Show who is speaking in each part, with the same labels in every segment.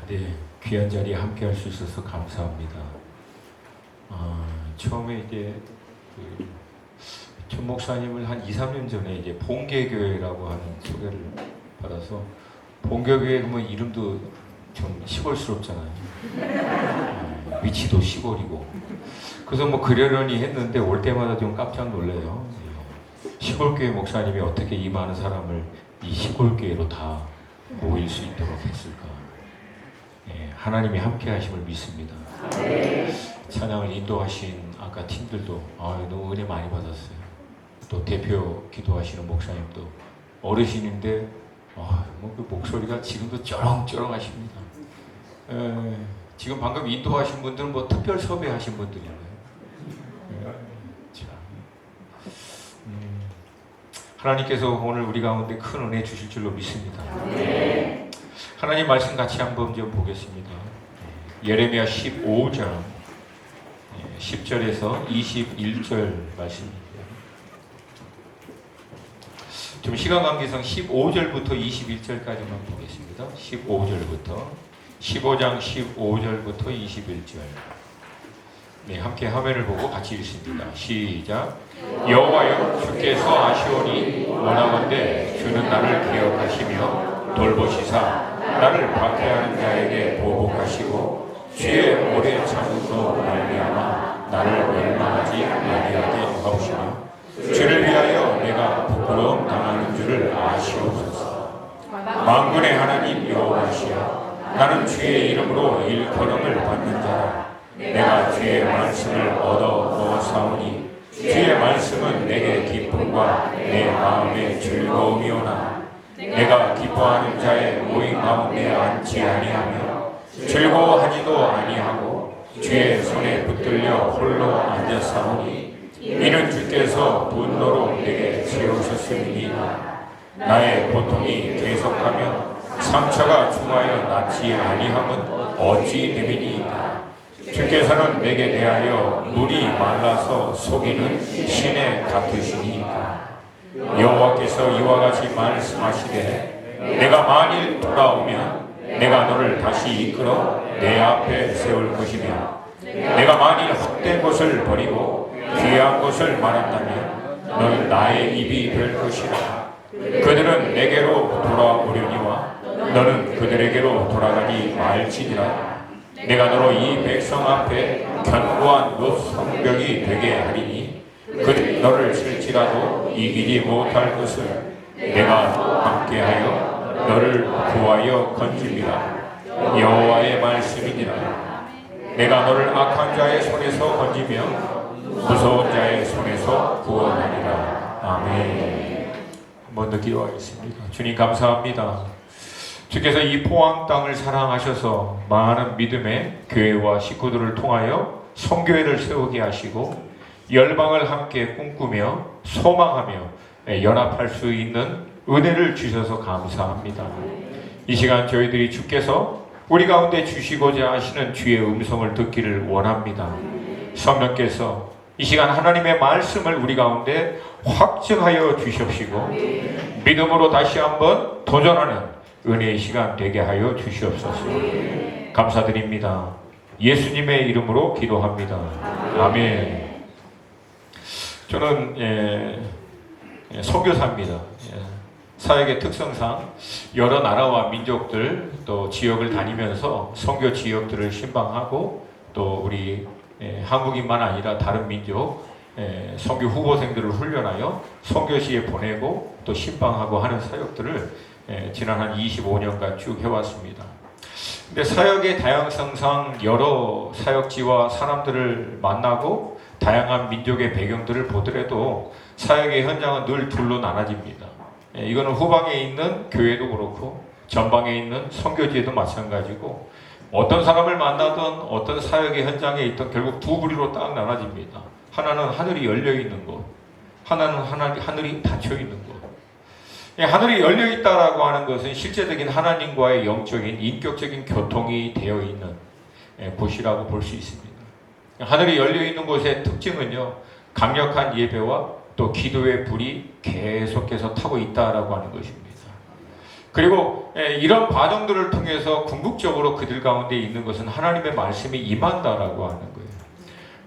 Speaker 1: 네, 귀한 자리에 함께 할 수 있어서 감사합니다. 처음에 이제 전 목사님을 한 2, 3년 전에 이제 본계교회라고 하는 소개를 받아서 본계교회 그러면 이름도 좀 시골스럽잖아요. 위치도 시골이고. 그래서 뭐 그러려니 했는데 올 때마다 좀 깜짝 놀래요. 시골교회 목사님이 어떻게 이 많은 사람을 이 시골교회로 다 모일 수 있도록 했을까. 하나님이 함께 하심을 믿습니다. 찬양을 인도하신 아까 팀들도 너무 은혜 많이 받았어요. 또 대표 기도하시는 목사님도 어르신인데 그 목소리가 지금도 쩌렁쩌렁하십니다. 지금 방금 인도하신 분들은 뭐 특별 섭외하신 분들이에요. 하나님께서 오늘 우리 가운데 큰 은혜 주실 줄로 믿습니다. 하나님 말씀 같이 한번 좀 보겠습니다. 예레미야 15장 10절에서 21절 말씀입니다. 좀 시간 관계상 15절부터 21절까지만 보겠습니다. 15장 15절부터 21절. 네, 함께 화면을 보고 같이 읽습니다. 시작. 여호와여, 주께서 아시오니 원하건대 주는 나를 기억하시며 돌보시사 나를 박해하는 자에게 보복하시고 주의 오래 참음으로 말미암아 나를 멸망하지 아니하게 하옵시며 주를 위하여 내가 부끄러움 당하는 줄을 아시옵소서. 만군의 하나님 여호와시여, 나는 주의 이름으로 일컬음을 받는 자라. 내가 주의 말씀을 얻어 먹었사오니 주의 말씀은 내게 기쁨과 내 마음의 즐거움이오나 내가 기뻐하는 자의 모임 가운데 앉지 아니하며 즐거워하지도 아니하고 주의 손에 붙들려 홀로 앉았사오니 이는 주께서 분노로 내게 세우셨음이니이다. 나의 고통이 계속하며 상처가 중하여 낫지 아니함은 어찌 됨이니이다. 주께서는 내게 대하여 물이 말라서 속이는 시내 같으시니이다. 여호와께서 이와 같이 말씀하시되 내가 만일 돌아오면 내가 너를 다시 이끌어 내 앞에 세울 것이며 내가 만일 헛된 것을 버리고 귀한 것을 말한다면 너는 나의 입이 될 것이라. 그들은 내게로 돌아오려니와 너는 그들에게로 돌아가지 말지니라. 내가 너로 이 백성 앞에 견고한 성벽이 되게 하리니 그들이 너를 칠지라도 이기지 못할 것을 내가 함께하여 너를 구하여 건집니다. 여호와의 말씀이니라. 내가 너를 악한 자의 손에서 건지며 무서운 자의 손에서 구원하리라. 아멘. 한 번 더 기도하겠습니다. 주님 감사합니다. 주께서 이 포항 땅을 사랑하셔서 많은 믿음의 교회와 식구들을 통하여 선교회를 세우게 하시고 열방을 함께 꿈꾸며 소망하며 연합할 수 있는 은혜를 주셔서 감사합니다. 이 시간 저희들이 주께서 우리 가운데 주시고자 하시는 주의 음성을 듣기를 원합니다. 성령께서 이 시간 하나님의 말씀을 우리 가운데 확증하여 주시옵시고 믿음으로 다시 한번 도전하는 은혜의 시간 되게 하여 주시옵소서. 감사드립니다. 예수님의 이름으로 기도합니다. 아멘. 저는 선교사입니다. 사역의 특성상 여러 나라와 민족들 또 지역을 다니면서 선교 지역들을 신방하고 또 우리 한국인만 아니라 다른 민족 선교 후보생들을 훈련하여 선교시에 보내고 또 신방하고 하는 사역들을 지난 한 25년간 쭉 해왔습니다. 근데 사역의 다양성상 여러 사역지와 사람들을 만나고 다양한 민족의 배경들을 보더라도 사역의 현장은 늘 둘로 나눠집니다. 이거는 후방에 있는 교회도 그렇고 전방에 있는 선교지에도 마찬가지고 어떤 사람을 만나든 어떤 사역의 현장에 있든 결국 두 부류로 딱 나눠집니다. 하나는 하늘이 열려있는 곳, 하나는 하늘이 닫혀있는 곳. 하늘이 열려있다라고 하는 것은 실제적인 하나님과의 영적인 인격적인 교통이 되어 있는 곳이라고 볼 수 있습니다. 하늘이 열려있는 곳의 특징은요, 강력한 예배와 또 기도의 불이 계속해서 타고 있다라고 하는 것입니다. 그리고 이런 과정들을 통해서 궁극적으로 그들 가운데 있는 것은 하나님의 말씀이 임한다라고 하는 거예요.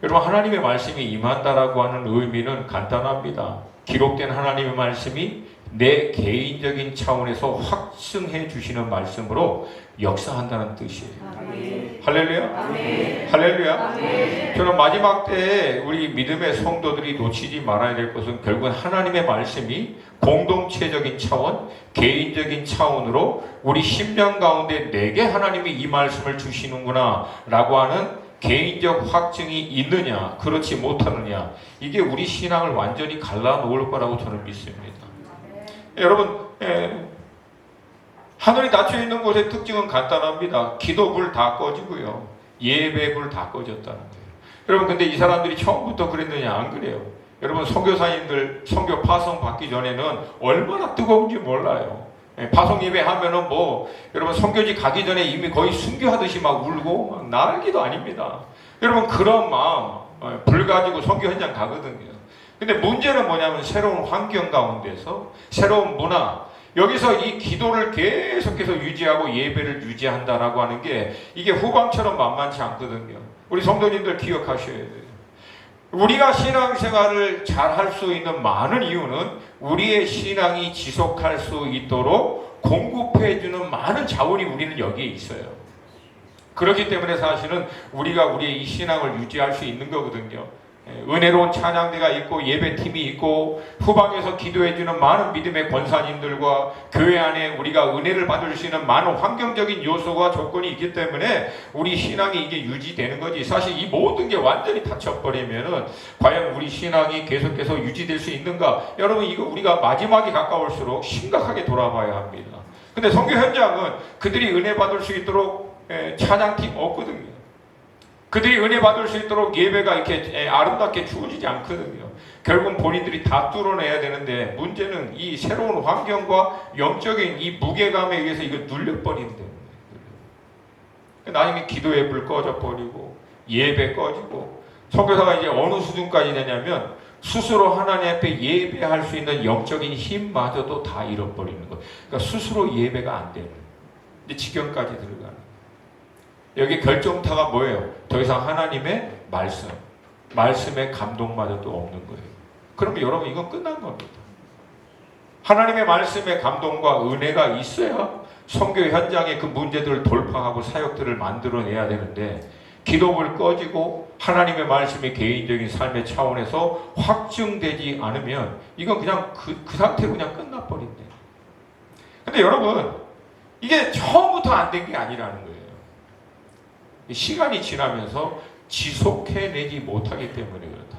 Speaker 1: 여러분, 하나님의 말씀이 임한다라고 하는 의미는 간단합니다. 기록된 하나님의 말씀이 내 개인적인 차원에서 확증해 주시는 말씀으로 역사한다는 뜻이에요.
Speaker 2: 아멘.
Speaker 1: 할렐루야.
Speaker 2: 아멘.
Speaker 1: 할렐루야.
Speaker 2: 아멘.
Speaker 1: 저는 마지막 때에 우리 믿음의 성도들이 놓치지 말아야 될 것은 결국은 하나님의 말씀이 공동체적인 차원, 개인적인 차원으로 우리 심령 가운데 내게 하나님이 이 말씀을 주시는구나 라고 하는 개인적 확증이 있느냐, 그렇지 못하느냐, 이게 우리 신앙을 완전히 갈라놓을 거라고 저는 믿습니다. 여러분, 하늘이 닫혀 있는 곳의 특징은 간단합니다. 기도 불 다 꺼지고요, 예배 불 다 꺼졌다는 거예요. 여러분, 근데 이 사람들이 처음부터 그랬느냐? 안 그래요. 여러분, 선교사님들 선교 파송 받기 전에는 얼마나 뜨거운지 몰라요. 파송 예배 하면은 여러분 선교지 가기 전에 이미 거의 순교하듯이 막 울고 막 난리도 아닙니다. 여러분, 그런 마음 불 가지고 선교 현장 가거든요. 근데 문제는 뭐냐면 새로운 환경 가운데서 새로운 문화, 여기서 이 기도를 계속해서 유지하고 예배를 유지한다라고 하는 게 이게 후방처럼 만만치 않거든요. 우리 성도님들 기억하셔야 돼요. 우리가 신앙생활을 잘 할 수 있는 많은 이유는 우리의 신앙이 지속할 수 있도록 공급해주는 많은 자원이 우리는 여기에 있어요. 그렇기 때문에 사실은 우리가 우리의 이 신앙을 유지할 수 있는 거거든요. 은혜로운 찬양대가 있고 예배팀이 있고 후방에서 기도해주는 많은 믿음의 권사님들과 교회 안에 우리가 은혜를 받을 수 있는 많은 환경적인 요소와 조건이 있기 때문에 우리 신앙이 이게 유지되는 거지. 사실 이 모든 게 완전히 닫혀버리면은 과연 우리 신앙이 계속해서 유지될 수 있는가? 여러분, 이거 우리가 마지막이 가까울수록 심각하게 돌아봐야 합니다. 근데 선교 현장은 그들이 은혜 받을 수 있도록 찬양팀 없거든요. 그들이 은혜 받을 수 있도록 예배가 이렇게 아름답게 주어지지 않거든요. 결국은 본인들이 다 뚫어내야 되는데 문제는 이 새로운 환경과 영적인 이 무게감에 의해서 이거 눌려버린다. 나중에 기도의 불 꺼져버리고 예배 꺼지고, 선교사가 이제 어느 수준까지 되냐면 스스로 하나님 앞에 예배할 수 있는 영적인 힘마저도 다 잃어버리는 것. 그러니까 스스로 예배가 안 되는 지경까지 들어가는. 여기 결정타가 뭐예요? 더 이상 하나님의 말씀의 감동마저도 없는 거예요. 그러면 여러분, 이건 끝난 겁니다. 하나님의 말씀의 감동과 은혜가 있어야 선교 현장의 그 문제들을 돌파하고 사역들을 만들어내야 되는데, 기도불 꺼지고 하나님의 말씀이 개인적인 삶의 차원에서 확증되지 않으면 이건 그냥 그 상태로 그냥 끝나버린대. 근데 여러분, 이게 처음부터 안 된 게 아니라는 거예요. 시간이 지나면서 지속해내지 못하기 때문에 그렇다.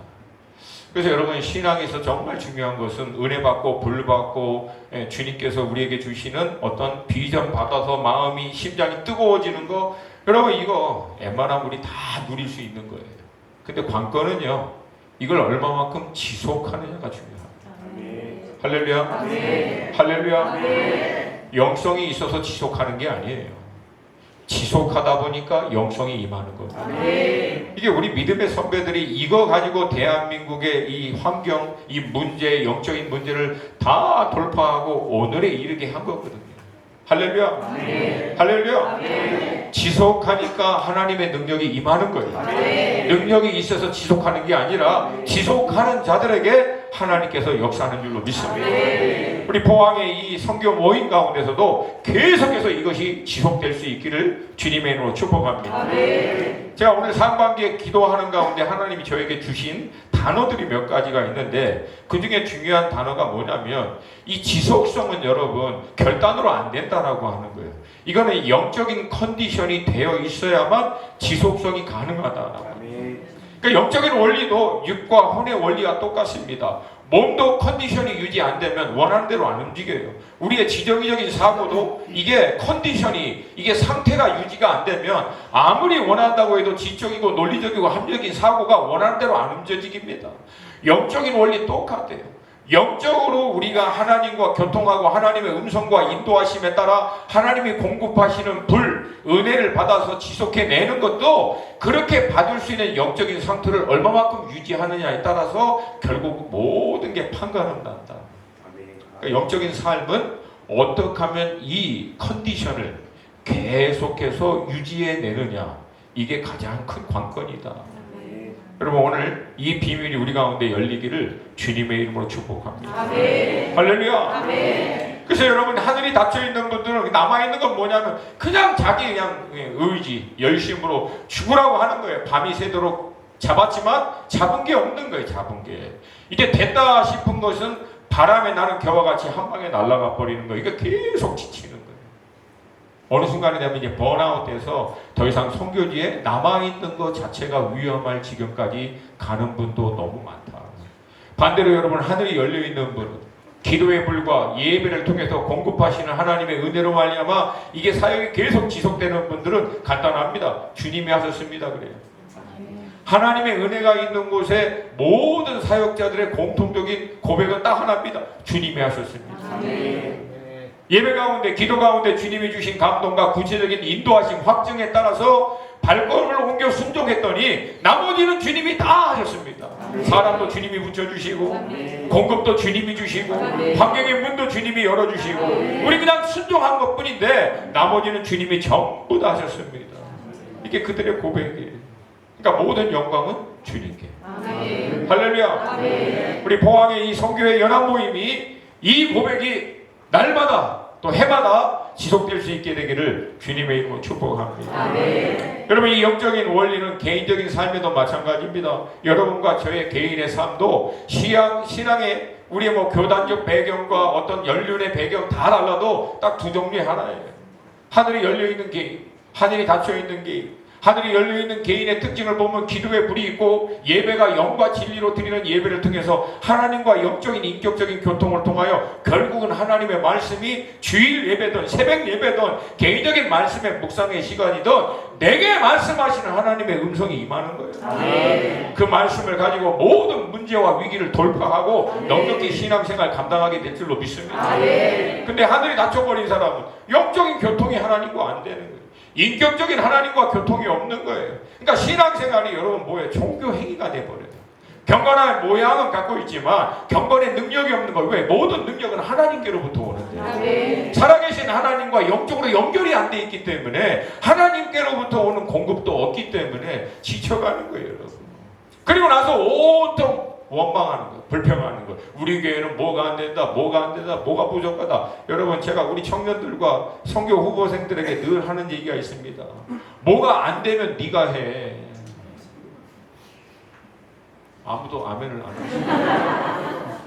Speaker 1: 그래서 여러분, 신앙에서 정말 중요한 것은 은혜 받고 불 받고 주님께서 우리에게 주시는 어떤 비전 받아서 마음이 심장이 뜨거워지는 거, 여러분 이거 웬만하면 우리 다 누릴 수 있는 거예요. 근데 관건은요, 이걸 얼마만큼 지속하느냐가 중요합니다. 할렐루야.
Speaker 2: 아멘.
Speaker 1: 할렐루야.
Speaker 2: 아멘.
Speaker 1: 영성이 있어서 지속하는 게 아니에요. 지속하다 보니까 영성이 임하는 겁니다.
Speaker 2: 아멘.
Speaker 1: 이게 우리 믿음의 선배들이 이거 가지고 대한민국의 이 환경, 이 문제, 영적인 문제를 다 돌파하고 오늘에 이르게 한 거거든요. 할렐루야.
Speaker 2: 아멘.
Speaker 1: 할렐루야.
Speaker 2: 아멘.
Speaker 1: 지속하니까 하나님의 능력이 임하는 거예요.
Speaker 2: 아멘.
Speaker 1: 능력이 있어서 지속하는 게 아니라 지속하는 자들에게 하나님께서 역사하는 줄로 믿습니다.
Speaker 2: 아멘.
Speaker 1: 우리 포항의 이 선교 모임 가운데서도 계속해서 이것이 지속될 수 있기를 주님의 이름으로 축복합니다.
Speaker 2: 아멘.
Speaker 1: 제가 오늘 상반기에 기도하는 가운데 하나님이 저에게 주신 단어들이 몇 가지가 있는데, 그 중에 중요한 단어가 뭐냐면 이 지속성은 여러분 결단으로 안 된다라고 하는 거예요. 이거는 영적인 컨디션이 되어 있어야만 지속성이 가능하다라고. 그러니까 영적인 원리도 육과 혼의 원리가 똑같습니다. 몸도 컨디션이 유지 안 되면 원하는 대로 안 움직여요. 우리의 지정의적인 사고도 이게 컨디션이, 이게 상태가 유지가 안 되면 아무리 원한다고 해도 지적이고 논리적이고 합리적인 사고가 원하는 대로 안 움직입니다. 영적인 원리 똑같아요. 영적으로 우리가 하나님과 교통하고 하나님의 음성과 인도하심에 따라 하나님이 공급하시는 불, 은혜를 받아서 지속해내는 것도 그렇게 받을 수 있는 영적인 상태를 얼마만큼 유지하느냐에 따라서 결국 모든 게 판가름 난다. 그러니까 영적인 삶은 어떻게 하면 이 컨디션을 계속해서 유지해내느냐, 이게 가장 큰 관건이다. 여러분, 오늘 이 비밀이 우리 가운데 열리기를 주님의 이름으로 축복합니다.
Speaker 2: 아멘.
Speaker 1: 할렐루야.
Speaker 2: 아멘.
Speaker 1: 그래서 여러분, 하늘이 닫혀있는 분들은 남아있는 건 뭐냐면 그냥 자기 그냥 의지, 열심으로 죽으라고 하는 거예요. 밤이 새도록 잡았지만 잡은 게 없는 거예요. 잡은 게. 이제 됐다 싶은 것은 바람에 나는 겨와 같이 한 방에 날아가 버리는 거예요. 이게 계속 지치는 거예요. 어느 순간이 되면 이제 번아웃돼서 더 이상 선교지에 남아있는 것 자체가 위험할 지경까지 가는 분도 너무 많다. 반대로 여러분, 하늘이 열려있는 분은 기도의 불과 예배를 통해서 공급하시는 하나님의 은혜로 말미암아 이게 사역이 계속 지속되는 분들은 간단합니다. 주님이 하셨습니다. 그래요. 하나님의 은혜가 있는 곳에 모든 사역자들의 공통적인 고백은 딱 하나입니다. 주님이 하셨습니다.
Speaker 2: 아멘.
Speaker 1: 예배 가운데, 기도 가운데 주님이 주신 감동과 구체적인 인도하심, 확증에 따라서 발걸음을 옮겨 순종했더니 나머지는 주님이 다 하셨습니다. 사람도 주님이 붙여주시고, 공급도 주님이 주시고, 환경의 문도 주님이 열어주시고, 우리 그냥 순종한 것 뿐인데 나머지는 주님이 전부 다 하셨습니다. 이게 그들의 고백이에요. 그러니까 모든 영광은 주님께.
Speaker 2: 아멘.
Speaker 1: 할렐루야.
Speaker 2: 아멘.
Speaker 1: 우리 포항의 이 선교회 연합 모임이 이 고백이 날마다 또 해마다 지속될 수 있게 되기를 주님의 이름으로 축복합니다.
Speaker 2: 아멘.
Speaker 1: 여러분, 이 영적인 원리는 개인적인 삶에도 마찬가지입니다. 여러분과 저의 개인의 삶도 신앙의 우리의 교단적 배경과 어떤 연륜의 배경 다 달라도 딱 두 종류의 하나예요. 하늘이 열려있는 개인, 하늘이 닫혀있는 개인. 하늘이 열려있는 개인의 특징을 보면 기도의 불이 있고, 예배가 영과 진리로 드리는 예배를 통해서 하나님과 영적인 인격적인 교통을 통하여 결국은 하나님의 말씀이 주일 예배든 새벽 예배든 개인적인 말씀의 묵상의 시간이든 내게 말씀하시는 하나님의 음성이 임하는 거예요.
Speaker 2: 아멘.
Speaker 1: 그 말씀을 가지고 모든 문제와 위기를 돌파하고 넉넉히 신앙생활 감당하게 될 줄로 믿습니다.
Speaker 2: 아멘.
Speaker 1: 근데 하늘이 닫혀버린 사람은 영적인 교통이 하나님과 안 되는 거예요. 인격적인 하나님과 교통이 없는 거예요. 그러니까 신앙생활이 여러분 뭐예요? 종교 행위가 돼버려요. 경건한 모양은 갖고 있지만 경건의 능력이 없는 거예요. 왜? 모든 능력은 하나님께로부터 오는데,
Speaker 2: 아멘.
Speaker 1: 살아계신 하나님과 영적으로 연결이 안 돼 있기 때문에 하나님께로부터 오는 공급도 없기 때문에 지쳐가는 거예요, 여러분. 그리고 나서 온통 원망하는 거, 불평하는 거. 우리 교회는 뭐가 안 된다, 뭐가 안 된다, 뭐가 부족하다. 여러분, 제가 우리 청년들과 선교 후보생들에게 늘 하는 얘기가 있습니다. 뭐가 안 되면 네가 해. 아무도 아멘을 안 하시죠.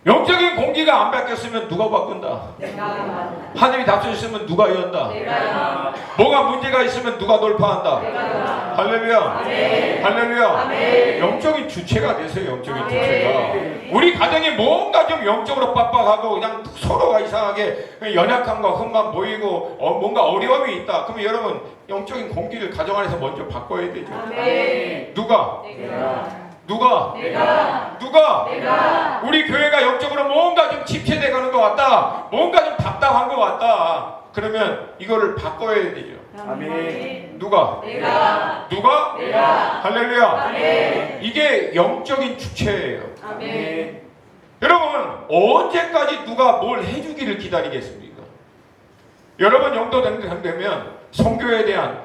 Speaker 1: 영적인 공기가 안 바뀌었으면 누가 바꾼다?
Speaker 2: 내가.
Speaker 1: 하늘이 닫혀있으면 누가 연다?
Speaker 2: 내가.
Speaker 1: 뭐가 문제가 있으면 누가 돌파한다?
Speaker 2: 내가.
Speaker 1: 할렐루야.
Speaker 2: 아멘.
Speaker 1: 할렐루야.
Speaker 2: 아멘.
Speaker 1: 영적인 주체가 되세요. 영적인
Speaker 2: 아멘.
Speaker 1: 주체가. 우리 가정이 뭔가 좀 영적으로 빡빡하고 그냥 서로가 이상하게 연약함과 흠만 보이고 뭔가 어려움이 있다. 그러면 여러분, 영적인 공기를 가정 안에서 먼저 바꿔야 되죠.
Speaker 2: 아멘.
Speaker 1: 누가?
Speaker 2: 내가.
Speaker 1: 누가?
Speaker 2: 내가.
Speaker 1: 누가?
Speaker 2: 내가.
Speaker 1: 우리 교회가 영적으로 뭔가 좀 침체돼 가는 것 같다. 뭔가 좀 답답한 것 같다. 그러면 이거를 바꿔야 되죠.
Speaker 2: 아멘.
Speaker 1: 누가?
Speaker 2: 내가.
Speaker 1: 누가?
Speaker 2: 내가.
Speaker 1: 할렐루야.
Speaker 2: 아멘.
Speaker 1: 이게 영적인 주체예요.
Speaker 2: 아멘.
Speaker 1: 여러분, 언제까지 누가 뭘 해주기를 기다리겠습니까? 여러분 영도된 되면 선교에 대한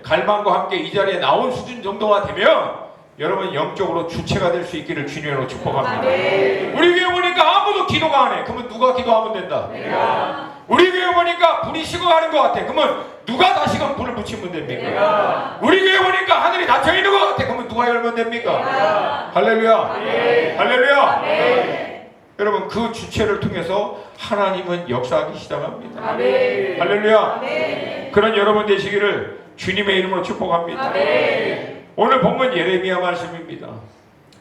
Speaker 1: 갈망과 함께 이 자리에 나온 수준 정도가 되면 여러분 영적으로 주체가 될 수 있기를 주님으로 축복합니다.
Speaker 2: 아멘.
Speaker 1: 우리 교회 보니까 아무도 기도가 안 해. 그러면 누가 기도하면 된다?
Speaker 2: 내가.
Speaker 1: 우리 교회 보니까 불이 식어가는 것 같아. 그러면 누가 다시금 불을 붙이면 됩니까?
Speaker 2: 내가.
Speaker 1: 우리 교회 보니까 하늘이 닫혀 있는 것 같아. 그러면 누가 열면 됩니까?
Speaker 2: 내가.
Speaker 1: 할렐루야.
Speaker 2: 아멘.
Speaker 1: 할렐루야.
Speaker 2: 아멘.
Speaker 1: 여러분, 그 주체를 통해서 하나님은 역사하기 시작합니다.
Speaker 2: 아멘.
Speaker 1: 할렐루야.
Speaker 2: 아멘.
Speaker 1: 그런 여러분 되시기를 주님의 이름으로 축복합니다.
Speaker 2: 아멘.
Speaker 1: 오늘 본문 예레미야 말씀입니다.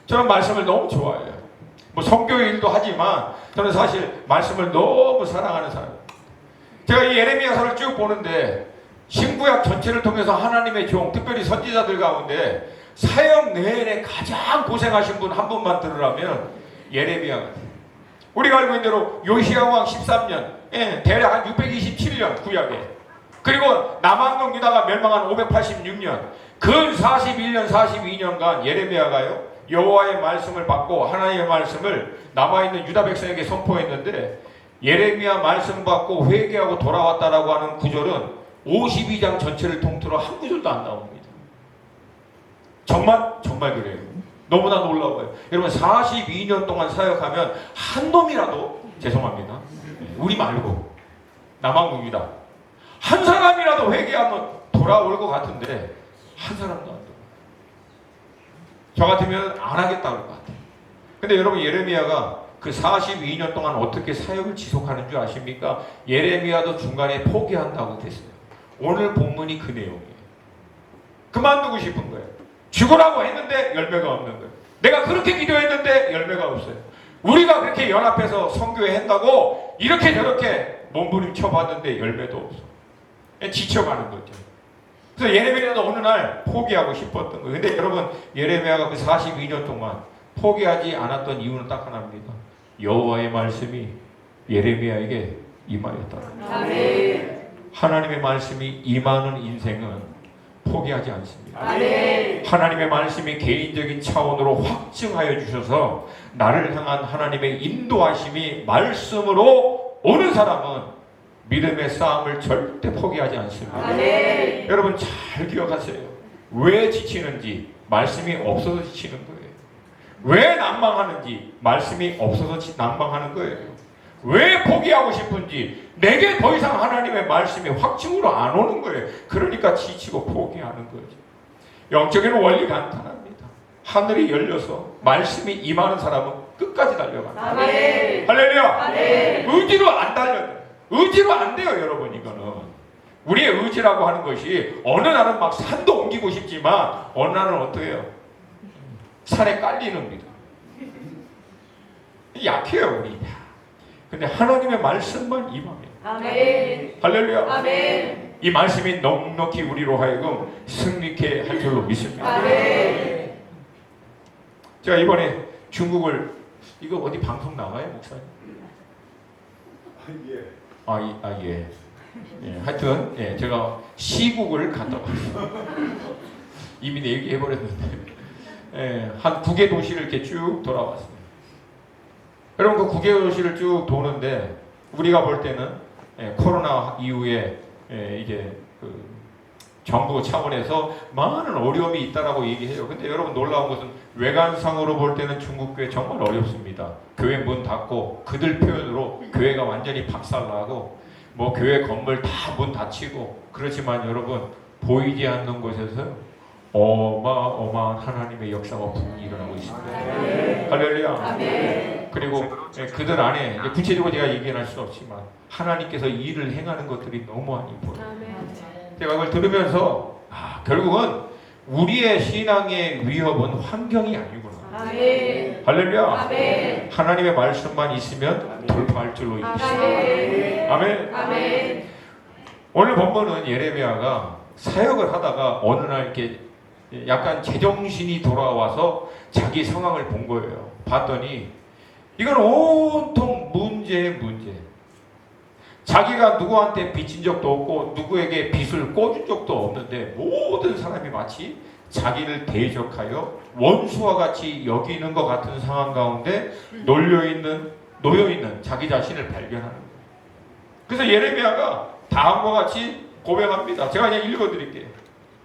Speaker 1: 저는 말씀을 너무 좋아해요. 선교 일도 하지만 저는 사실 말씀을 너무 사랑하는 사람이에요. 제가 이 예레미야서를 쭉 보는데 신구약 전체를 통해서 하나님의 종, 특별히 선지자들 가운데 사역 내내 가장 고생하신 분 한 분만 들으라면 예레미야 같아요. 우리가 알고 있는 대로 요시야왕 13년, 대략 한 627년 구약에, 그리고 남한국 유다가 멸망한 586년, 근 41년 42년간 예레미야가요 여호와의 말씀을 받고 하나님의 말씀을 남아있는 유다 백성에게 선포했는데 예레미야 말씀 받고 회개하고 돌아왔다라고 하는 구절은 52장 전체를 통틀어 한 구절도 안 나옵니다. 정말 그래요. 너무나 놀라워요. 여러분 42년 동안 사역하면 한 놈이라도 죄송합니다. 우리 말고 남한국이다. 한 사람이라도 회개하면 돌아올 것 같은데 한 사람도 안 돼요. 저 같으면 안 하겠다 그럴 것 같아요. 근데 여러분 예레미야가 그 42년 동안 어떻게 사역을 지속하는 줄 아십니까? 예레미야도 중간에 포기한다고 됐어요. 오늘 본문이 그 내용이에요. 그만두고 싶은 거예요. 죽으라고 했는데 열매가 없는 거예요. 내가 그렇게 기도했는데 열매가 없어요. 우리가 그렇게 연합해서 선교회 한다고 이렇게 저렇게 몸부림쳐 봤는데 열매도 없어. 지쳐가는 거죠. 그래서 예레미야도 어느 날 포기하고 싶었던 거예요. 근데 여러분 예레미야가 그 42년 동안 포기하지 않았던 이유는 딱 하나입니다. 여호와의 말씀이 예레미야에게 임하였다.
Speaker 2: 아멘.
Speaker 1: 하나님의 말씀이 임하는 인생은 포기하지 않습니다.
Speaker 2: 아멘.
Speaker 1: 하나님의 말씀이 개인적인 차원으로 확증하여 주셔서 나를 향한 하나님의 인도하심이 말씀으로 오는 사람은 믿음의 싸움을 절대 포기하지 않습니다.
Speaker 2: 아멘.
Speaker 1: 여러분 잘 기억하세요. 왜 지치는지 말씀이 없어서 지치는 거예요. 왜 난망하는지 말씀이 없어서 난망하는 거예요. 왜 포기하고 싶은지 내게 더 이상 하나님의 말씀이 확증으로 안 오는 거예요. 그러니까 지치고 포기하는 거죠. 영적인 원리 간단합니다. 하늘이 열려서 말씀이 임하는 사람은 끝까지 달려간다.
Speaker 2: 아멘.
Speaker 1: 할렐루야.
Speaker 2: 아멘.
Speaker 1: 의지로 안 달려요. 의지로 안 돼요, 여러분. 이거는 우리의 의지라고 하는 것이 어느 날은 막 산도 옮기고 싶지만 어느 날은 어떻게 해요? 산에 깔리는 겁니다. 약해요, 우리. 근데 하나님의 말씀만 임하면.
Speaker 2: 아멘.
Speaker 1: 할렐루야.
Speaker 2: 아멘.
Speaker 1: 이 말씀이 넉넉히 우리로 하여금 승리케 할 줄로 믿습니다.
Speaker 2: 아멘.
Speaker 1: 제가 이번에 중국을 이거 어디 방송 나와요, 목사님? 예. 예, 하여튼 예, 제가 시국을 갔다 왔어요. 이미 얘기해 버렸는데. 예, 한 9개 도시를 이렇게 쭉 돌아왔어요. 여러분 그 9개 도시를 쭉 도는데 우리가 볼 때는 코로나 이후에 이게 그 정부 차원에서 많은 어려움이 있다라고 얘기해요. 근데 여러분 놀라운 것은 외관상으로 볼 때는 중국 교회 정말 어렵습니다. 교회 문 닫고 그들 표현으로 교회가 완전히 박살나고 뭐 교회 건물 다 문 닫히고 그렇지만 여러분 보이지 않는 곳에서 어마어마한 하나님의 역사가 분명히 일어나고 있습니다.
Speaker 2: 아멘.
Speaker 1: 할렐루야.
Speaker 2: 아멘.
Speaker 1: 그리고 그들 안에 구체적으로 제가 얘기할 수는 없지만 하나님께서 일을 행하는 것들이 너무 많이 보여요. 제가 그걸 들으면서 결국은 우리의 신앙의 위협은 환경이 아니구나.
Speaker 2: 아멘.
Speaker 1: 할렐루야.
Speaker 2: 아멘.
Speaker 1: 하나님의 말씀만 있으면 돌파할 줄로 믿습니다.
Speaker 2: 아멘.
Speaker 1: 아멘.
Speaker 2: 아멘.
Speaker 1: 오늘 본문은 예레미야가 사역을 하다가 어느 날 이렇게 약간 제정신이 돌아와서 자기 상황을 본 거예요. 봤더니 이건 온통 문제의 문제. 자기가 누구한테 빚진 적도 없고 누구에게 빚을 꿔준 적도 없는데 모든 사람이 마치 자기를 대적하여 원수와 같이 여기는 것 같은 상황 가운데 놓여있는 자기 자신을 발견하는 거예요. 그래서 예레미야가 다음과 같이 고백합니다. 제가 그냥 읽어드릴게요.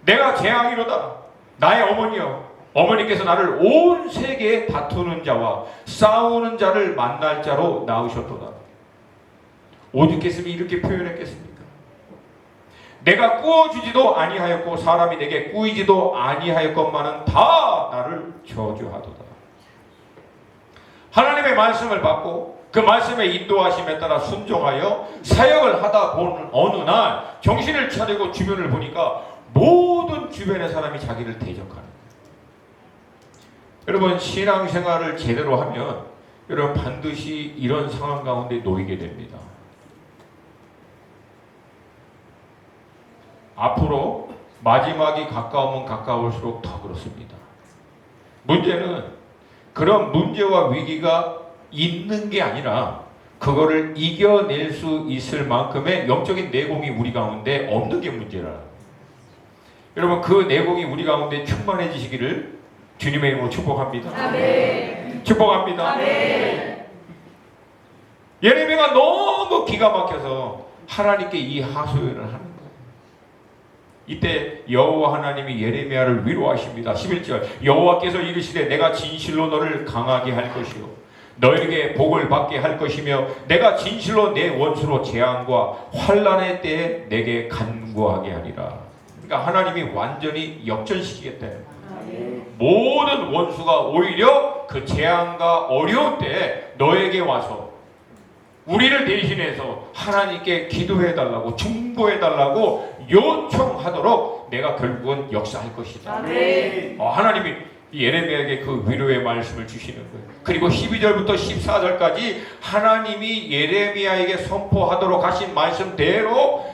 Speaker 1: 내가 재앙이로다. 나의 어머니여. 어머니께서 나를 온 세계에 다투는 자와 싸우는 자를 만날 자로 낳으셨도다. 오죽했으면 이렇게 표현했겠습니까? 내가 꾸어주지도 아니하였고 사람이 내게 꾸이지도 아니하였건만은 다 나를 저주하도다. 하나님의 말씀을 받고 그 말씀의 인도하심에 따라 순종하여 사역을 하다 보는 어느 날 정신을 차리고 주변을 보니까 모든 주변의 사람이 자기를 대적하는 거예요. 여러분 신앙생활을 제대로 하면 여러분 반드시 이런 상황 가운데 놓이게 됩니다. 앞으로 마지막이 가까우면 가까울수록 더 그렇습니다. 문제는 그런 문제와 위기가 있는 게 아니라 그거를 이겨낼 수 있을 만큼의 영적인 내공이 우리 가운데 없는 게 문제라. 여러분 그 내공이 우리 가운데 충만해지시기를 주님의 이름으로 축복합니다.
Speaker 2: 아멘.
Speaker 1: 축복합니다.
Speaker 2: 아멘.
Speaker 1: 예레미야가 너무 기가 막혀서 하나님께 이 하소연을 하는 거예요. 이때 여호와 하나님이 예레미야를 위로하십니다. 11절 여호와께서 이르시되 내가 진실로 너를 강하게 할 것이요 너에게 복을 받게 할 것이며 내가 진실로 내 원수로 재앙과 환난의 때에 내게 간구하게 하리라. 그러니까 하나님이 완전히 역전시키겠다는 거예요. 모든 원수가 오히려 그 재앙과 어려운 때에 너에게 와서 우리를 대신해서 하나님께 기도해달라고 중보해달라고 요청하도록 내가 결국은 역사할 것이다. 하나님이 예레미야에게 그 위로의 말씀을 주시는 거예요. 그리고 12절부터 14절까지 하나님이 예레미야에게 선포하도록 하신 말씀대로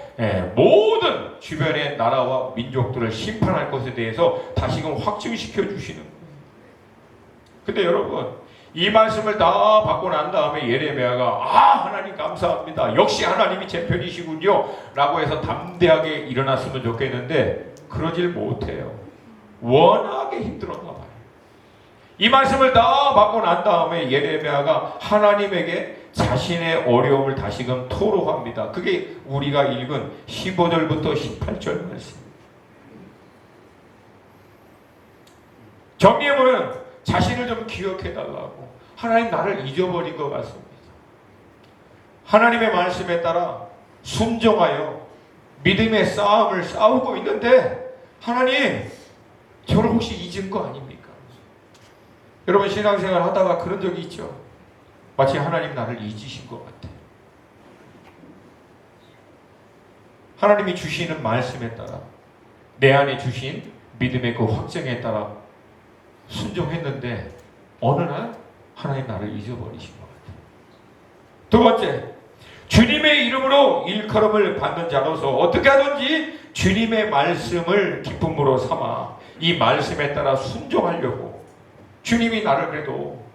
Speaker 1: 모든 주변의 나라와 민족들을 심판할 것에 대해서 다시금 확증시켜 주시는 거예요. 근데 여러분 이 말씀을 다 받고 난 다음에 예레미야가 하나님 감사합니다. 역시 하나님이 제 편이시군요. 라고 해서 담대하게 일어났으면 좋겠는데 그러질 못해요. 워낙에 힘들었나 봐요. 이 말씀을 다 받고 난 다음에 예레미야가 하나님에게 자신의 어려움을 다시금 토로합니다. 그게 우리가 읽은 15절부터 18절 말씀. 정리해보면 자신을 좀 기억해달라고. 하나님 나를 잊어버린 것 같습니다. 하나님의 말씀에 따라 순종하여 믿음의 싸움을 싸우고 있는데 하나님 저를 혹시 잊은 거 아닙니까? 여러분 신앙생활 하다가 그런 적이 있죠. 마치 하나님 나를 잊으신 것 같아. 하나님이 주시는 말씀에 따라 내 안에 주신 믿음의 그 확정에 따라 순종했는데 어느 날 하나님 나를 잊어버리신 것 같아요. 두 번째, 주님의 이름으로 일컬음을 받는 자로서 어떻게 하든지 주님의 말씀을 기쁨으로 삼아 이 말씀에 따라 순종하려고 주님이 나를 그래도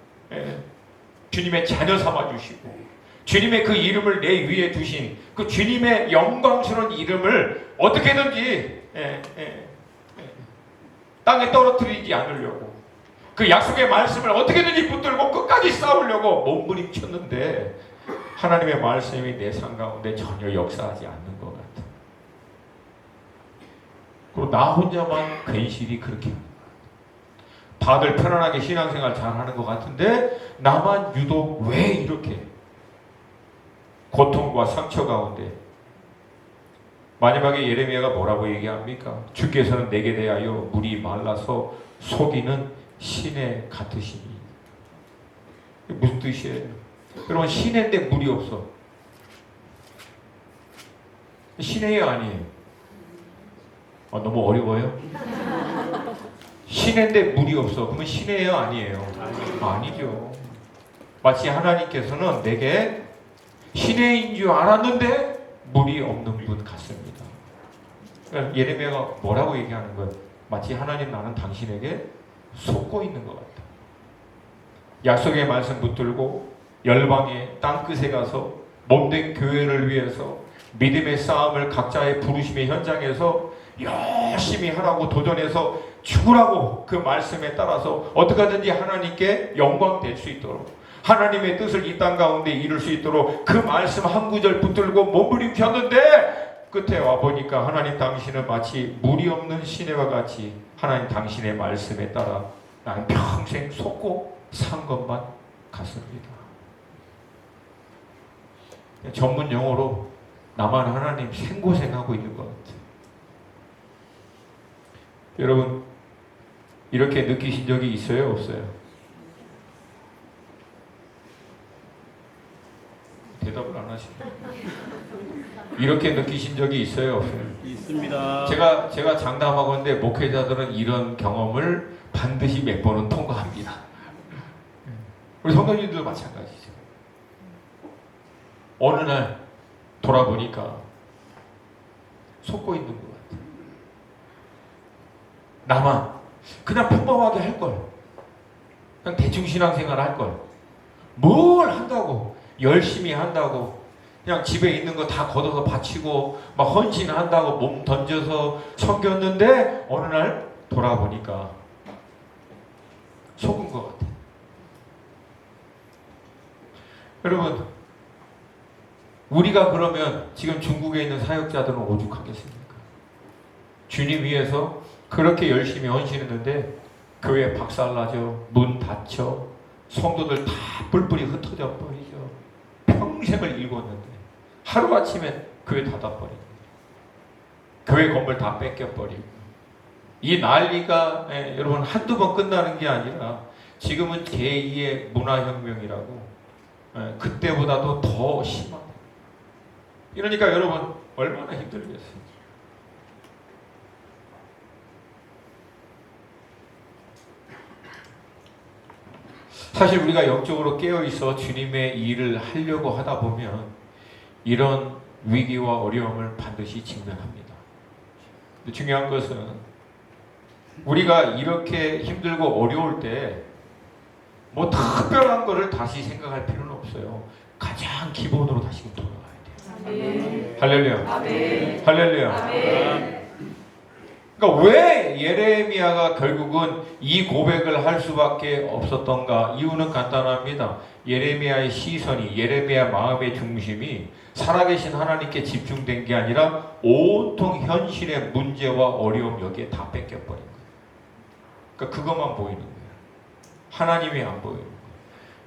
Speaker 1: 주님의 자녀 삼아 주시고 주님의 그 이름을 내 위에 두신 그 주님의 영광스러운 이름을 어떻게든지 땅에 떨어뜨리지 않으려고 그 약속의 말씀을 어떻게든지 붙들고 끝까지 싸우려고 몸부림쳤는데 하나님의 말씀이 내 삶 가운데 전혀 역사하지 않는 것 같아. 그리고 나 혼자만 괜시리 그렇게 다들 편안하게 신앙생활 잘하는 것 같은데 나만 유독 왜 이렇게 고통과 상처 가운데. 마지막에 예레미야가 뭐라고 얘기합니까? 주께서는 내게 대하여 물이 말라서 속이는 시내 같으시니. 무슨 뜻이에요? 여러분 시내인데 물이 없어. 시내예요 아니에요? 너무 어려워요? 시내인데 물이 없어. 그러면 시내예요 아니에요? 아니죠. 마치 하나님께서는 내게 시내인 줄 알았는데 물이 없는 분 같습니다. 그러니까 예레미야가 뭐라고 얘기하는 거예요? 마치 하나님 나는 당신에게 속고 있는 것 같다. 약속의 말씀 붙들고 열방의 땅끝에 가서 몸된 교회를 위해서 믿음의 싸움을 각자의 부르심의 현장에서 열심히 하라고 도전해서 죽으라고 그 말씀에 따라서 어떻게 하든지 하나님께 영광 될 수 있도록 하나님의 뜻을 이 땅 가운데 이룰 수 있도록 그 말씀 한 구절 붙들고 몸부림쳤는데 끝에 와보니까 하나님 당신은 마치 물이 없는 시내와 같이 하나님 당신의 말씀에 따라 나는 평생 속고 산 것만 같습니다. 전문 용어로 나만 하나님 생고생하고 있는 것 같아요. 여러분 이렇게 느끼신 적이 있어요? 없어요? 대답을 안 하시네요. 이렇게 느끼신 적이 있어요? 없어요?
Speaker 3: 있습니다.
Speaker 1: 제가 장담하건대 목회자들은 이런 경험을 반드시 몇 번은 통과합니다. 우리 성도님들도 마찬가지죠. 어느 날 돌아보니까 속고 있는 것 같아요. 나만 그냥 평범하게 할 걸. 그냥 대충 신앙생활 할 걸. 뭘 한다고 열심히 한다고 그냥 집에 있는 거 다 걷어서 바치고 막 헌신한다고 몸 던져서 섬겼는데 어느 날 돌아보니까 속은 것 같아요. 여러분 우리가 그러면 지금 중국에 있는 사역자들은 오죽하겠습니까? 주님 위해서 그렇게 열심히 헌신했는데 교회 박살나죠. 문 닫혀. 성도들 다 뿔뿔이 흩어져 버리죠. 평생을 일궜는데 하루아침에 교회 닫아버리고 교회 건물 다 뺏겨버리고 이 난리가 여러분 한두 번 끝나는 게 아니라 지금은 제2의 문화혁명이라고 그때보다도 더 심하다. 이러니까 여러분 얼마나 힘들겠어요. 사실 우리가 영적으로 깨어있어 주님의 일을 하려고 하다 보면 이런 위기와 어려움을 반드시 직면합니다. 근데 중요한 것은 우리가 이렇게 힘들고 어려울 때 뭐 특별한 거를 다시 생각할 필요는 없어요. 가장 기본으로 다시 돌아가야 돼요. 할렐루야. 할렐루야. 그러니까 왜 예레미야가 결국은 이 고백을 할 수밖에 없었던가? 이유는 간단합니다. 예레미야의 시선이, 예레미야 마음의 중심이 살아계신 하나님께 집중된 게 아니라 온통 현실의 문제와 어려움 여기에 다 뺏겨버린 거예요. 그러니까 그것만 보이는 거예요. 하나님이 안 보이는 거예요.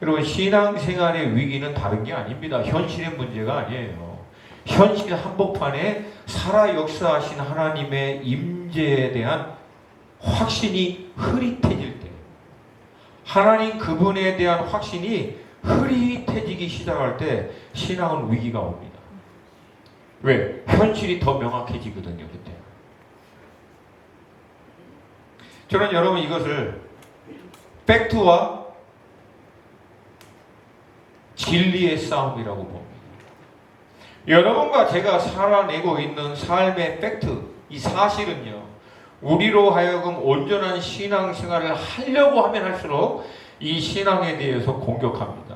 Speaker 1: 여러분 신앙생활의 위기는 다른 게 아닙니다. 현실의 문제가 아니에요. 현실 한복판에 살아 역사하신 하나님의 임재에 대한 확신이 흐릿해질 때, 하나님 그분에 대한 확신이 흐릿해지기 시작할 때 신앙은 위기가 옵니다. 왜? 현실이 더 명확해지거든요. 그때. 저는 여러분 이것을 팩트와 진리의 싸움이라고 봅니다. 여러분과 제가 살아내고 있는 삶의 팩트, 이 사실은요, 우리로 하여금 온전한 신앙생활을 하려고 하면 할수록 이 신앙에 대해서 공격합니다.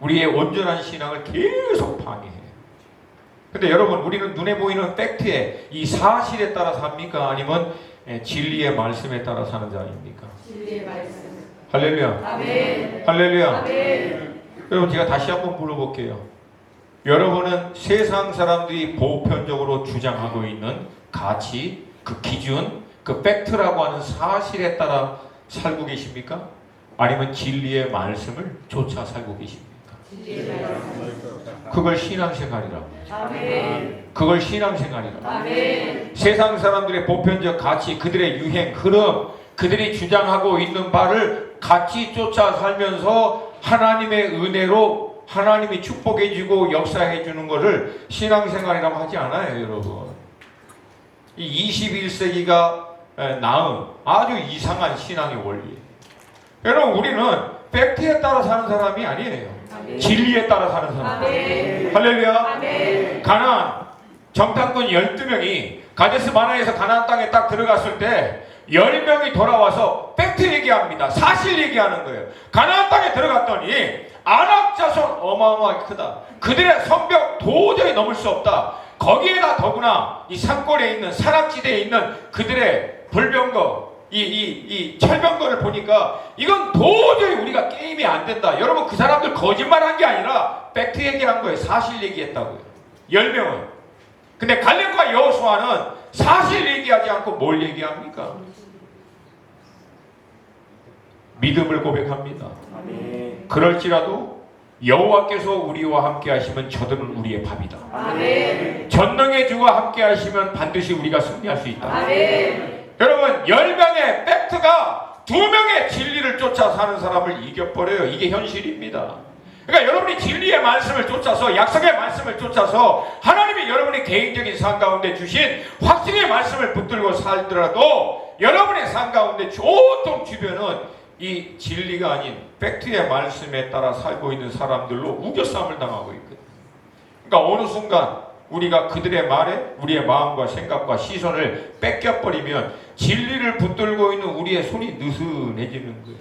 Speaker 1: 우리의 온전한 신앙을 계속 방해해요. 근데 여러분, 우리는 눈에 보이는 팩트에, 이 사실에 따라 삽니까? 아니면 진리의 말씀에 따라 사는 자입니까?
Speaker 2: 진리의 말씀.
Speaker 1: 할렐루야.
Speaker 2: 아멘.
Speaker 1: 할렐루야.
Speaker 2: 아멘.
Speaker 1: 여러분, 제가 다시 한번 물어볼게요. 여러분은 세상 사람들이 보편적으로 주장하고 있는 가치, 그 기준, 그 팩트라고 하는 사실에 따라 살고 계십니까? 아니면 진리의 말씀을 쫓아 살고 계십니까?
Speaker 2: 진리의 말씀.
Speaker 1: 그걸 신앙생활이라고.
Speaker 2: 아멘.
Speaker 1: 그걸 신앙생활이라고.
Speaker 2: 아멘.
Speaker 1: 세상 사람들의 보편적 가치, 그들의 유행, 흐름, 그들이 주장하고 있는 바를 같이 쫓아 살면서 하나님의 은혜로 하나님이 축복해주고 역사해주는 것을 신앙생활이라고 하지 않아요, 여러분. 이 21세기가 낳은 아주 이상한 신앙의 원리. 여러분, 우리는 팩트에 따라 사는 사람이 아니에요.
Speaker 2: 아멘.
Speaker 1: 진리에 따라 사는 사람.
Speaker 2: 아멘.
Speaker 1: 할렐루야.
Speaker 2: 아멘.
Speaker 1: 가나안 정탐꾼 12명이 가데스 마나에서 가나안 땅에 딱 들어갔을 때 10명이 돌아와서 팩트 얘기합니다. 사실 얘기하는 거예요. 가나안 땅에 들어갔더니 아낙 자손 어마어마하게 크다. 그들의 성벽 도저히 넘을 수 없다. 거기에다 더구나 이 산골에 있는 산악지대에 있는 그들의 불병거, 이 철병거를 보니까 이건 도저히 우리가 게임이 안 된다. 여러분, 그 사람들 거짓말한 게 아니라 팩트 얘기한 거예요. 사실 얘기했다고요. 10명은. 근데 갈렙과 여호수아는 사실 얘기하지 않고 뭘 얘기합니까? 믿음을 고백합니다.
Speaker 2: 아멘.
Speaker 1: 그럴지라도 여호와께서 우리와 함께 하시면 저들은 우리의 밥이다.
Speaker 2: 아멘.
Speaker 1: 전능의 주와 함께 하시면 반드시 우리가 승리할 수 있다.
Speaker 2: 아멘.
Speaker 1: 여러분, 10명의 팩트가 2명의 진리를 쫓아 사는 사람을 이겨버려요. 이게 현실입니다. 그러니까 여러분이 진리의 말씀을 쫓아서, 약속의 말씀을 쫓아서 하나님이 여러분의 개인적인 삶 가운데 주신 확신의 말씀을 붙들고 살더라도 여러분의 삶 가운데 온통 주변은 이 진리가 아닌 팩트의 말씀에 따라 살고 있는 사람들로 우겨싸움을 당하고 있거든요. 그러니까 어느 순간 우리가 그들의 말에 우리의 마음과 생각과 시선을 뺏겨버리면 진리를 붙들고 있는 우리의 손이 느슨해지는 거예요.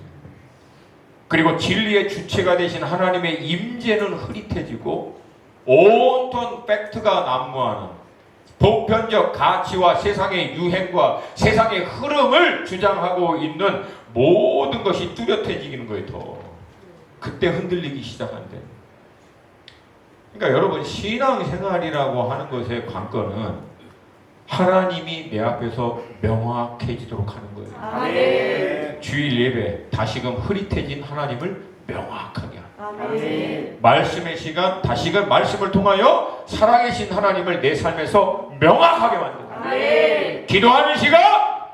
Speaker 1: 그리고 진리의 주체가 되신 하나님의 임재는 흐릿해지고 온통 팩트가 난무하는 보편적 가치와 세상의 유행과 세상의 흐름을 주장하고 있는 모든 것이 뚜렷해지는 거예요. 더 그때 흔들리기 시작한대. 그러니까 여러분 신앙생활이라고 하는 것의 관건은 하나님이 내 앞에서 명확해지도록 하는 거예요.
Speaker 2: 아멘.
Speaker 1: 주일 예배 다시금 흐릿해진 하나님을 명확하게 하는
Speaker 2: 아멘.
Speaker 1: 말씀의 시간 다시금 말씀을 통하여 살아계신 하나님을 내 삶에서 명확하게 만드는
Speaker 2: 아멘.
Speaker 1: 기도하는 시간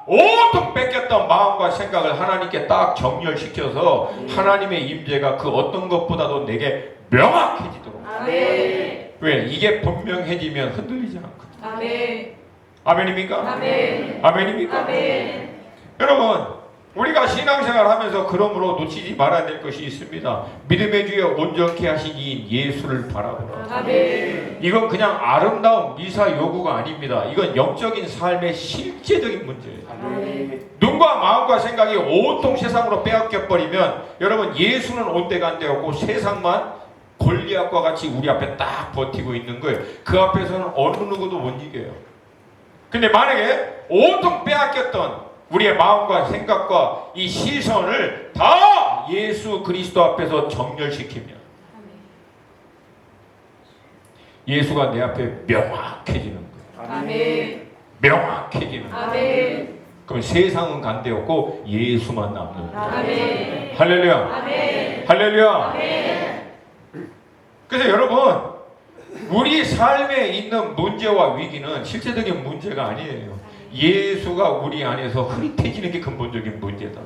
Speaker 1: 온통 뺏겼던 마음과 생각을 하나님께 딱 정렬시켜서 하나님의 임재가 그 어떤 것보다도 내게 명확해지도록.
Speaker 2: 아멘.
Speaker 1: 왜? 이게 분명해지면 흔들리지 않거든.
Speaker 2: 아멘.
Speaker 1: 아멘입니까?
Speaker 2: 아멘.
Speaker 1: 아멘입니까?
Speaker 2: 아멘.
Speaker 1: 여러분 우리가 신앙생활 하면서 그러므로 놓치지 말아야 될 것이 있습니다. 믿음의 주에 온전케 하신 이 예수를 바라보라.
Speaker 2: 아멘.
Speaker 1: 이건 그냥 아름다운 미사 요구가 아닙니다. 이건 영적인 삶의 실제적인 문제예요.
Speaker 2: 아멘.
Speaker 1: 눈과 마음과 생각이 온통 세상으로 빼앗겨 버리면 여러분 예수는 온데간데 없고 세상만 골리앗과 같이 우리 앞에 딱 버티고 있는 거예요. 그 앞에서는 어느 누구도 못 이겨요. 근데 만약에 온통 빼앗겼던 우리의 마음과 생각과 이 시선을 다 예수 그리스도 앞에서 정렬시키면 예수가 내 앞에 명확해지는 거예요.
Speaker 2: 아멘.
Speaker 1: 명확해지는 거예요.
Speaker 2: 아멘.
Speaker 1: 그럼 세상은 간데 없고 예수만 남는 거예요.
Speaker 2: 아멘.
Speaker 1: 할렐루야.
Speaker 2: 아멘.
Speaker 1: 할렐루야.
Speaker 2: 아멘.
Speaker 1: 그래서 여러분 우리 삶에 있는 문제와 위기는 실제적인 문제가 아니에요. 예수가 우리 안에서 흐릿해지는 게 근본적인 문제다.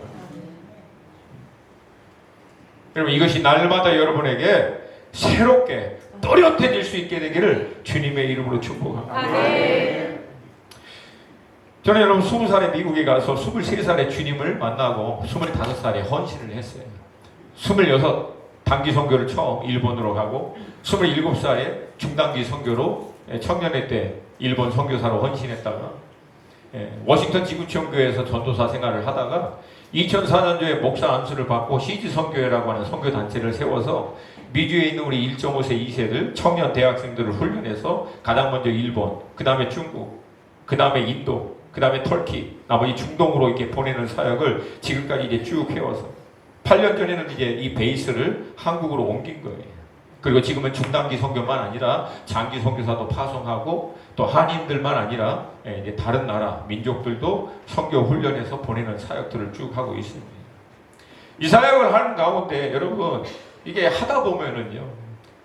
Speaker 1: 여러분 이것이 날마다 여러분에게 새롭게 또렷해질 수 있게 되기를 주님의 이름으로 축복합니다.
Speaker 2: 아멘.
Speaker 1: 저는 여러분 20살에 미국에 가서 23살에 주님을 만나고 25살에 헌신을 했어요. 26 단기 선교를 처음 일본으로 가고 27살에 중단기 선교로 청년회 때 일본 선교사로 헌신했다가 워싱턴 지구촌교회에서 전도사 생활을 하다가 2004년도에 목사 안수를 받고 시즈 선교회라고 하는 선교 단체를 세워서 미주에 있는 우리 1.5세 2세들 청년 대학생들을 훈련해서 가장 먼저 일본, 그 다음에 중국, 그 다음에 인도, 그 다음에 터키, 나머지 중동으로 이렇게 보내는 사역을 지금까지 이제 쭉 해와서 8년 전에는 이제 이 베이스를 한국으로 옮긴 거예요. 그리고 지금은 중단기 선교만 아니라 장기 선교사도 파송하고 또 한인들만 아니라 이제 다른 나라 민족들도 선교 훈련해서 보내는 사역들을 쭉 하고 있습니다. 이 사역을 하는 가운데 여러분 이게 하다 보면은요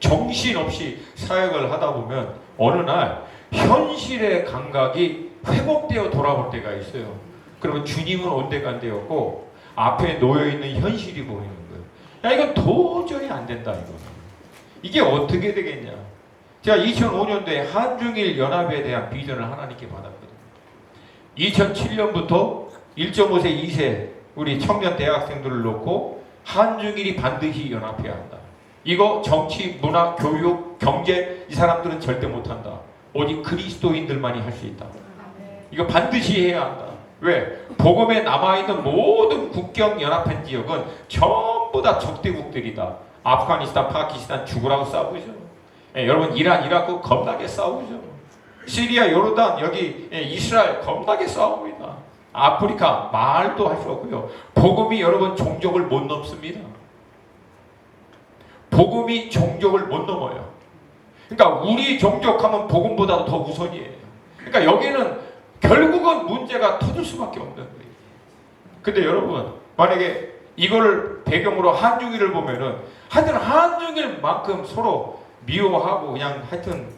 Speaker 1: 정신없이 사역을 하다 보면 어느 날 현실의 감각이 회복되어 돌아올 때가 있어요. 그러면 주님은 온데간데였고 앞에 놓여있는 현실이 보이는 거예요. 야 이건 도저히 안 된다 이거는. 이게 어떻게 되겠냐. 제가 2005년도에 한중일 연합에 대한 비전을 하나님께 받았거든요. 2007년부터 1.5세 2세 우리 청년 대학생들을 놓고 한중일이 반드시 연합해야 한다. 이거 정치, 문화, 교육, 경제 이 사람들은 절대 못한다. 오직 그리스도인들만이 할 수 있다. 이거 반드시 해야 한다. 왜? 복음에 남아있는 모든 국경 연합한 지역은 전부 다 적대국들이다. 아프가니스탄, 파키스탄 죽으라고 싸우죠. 여러분 이란, 이라크 겁나게 싸우죠. 시리아, 요르단, 여기 이스라엘 겁나게 싸웁니다. 아프리카 말도 할 수 없고요. 복음이 여러분 종족을 못 넘습니다. 복음이 종족을 못 넘어요. 그러니까 우리 종족하면 복음보다도 더 우선이에요. 그러니까 여기는 결국은 문제가 터질 수밖에 없는 거예요. 근데 여러분 만약에 이걸 배경으로 한중일을 보면은 하여튼 한중일만큼 서로 미워하고 그냥 하여튼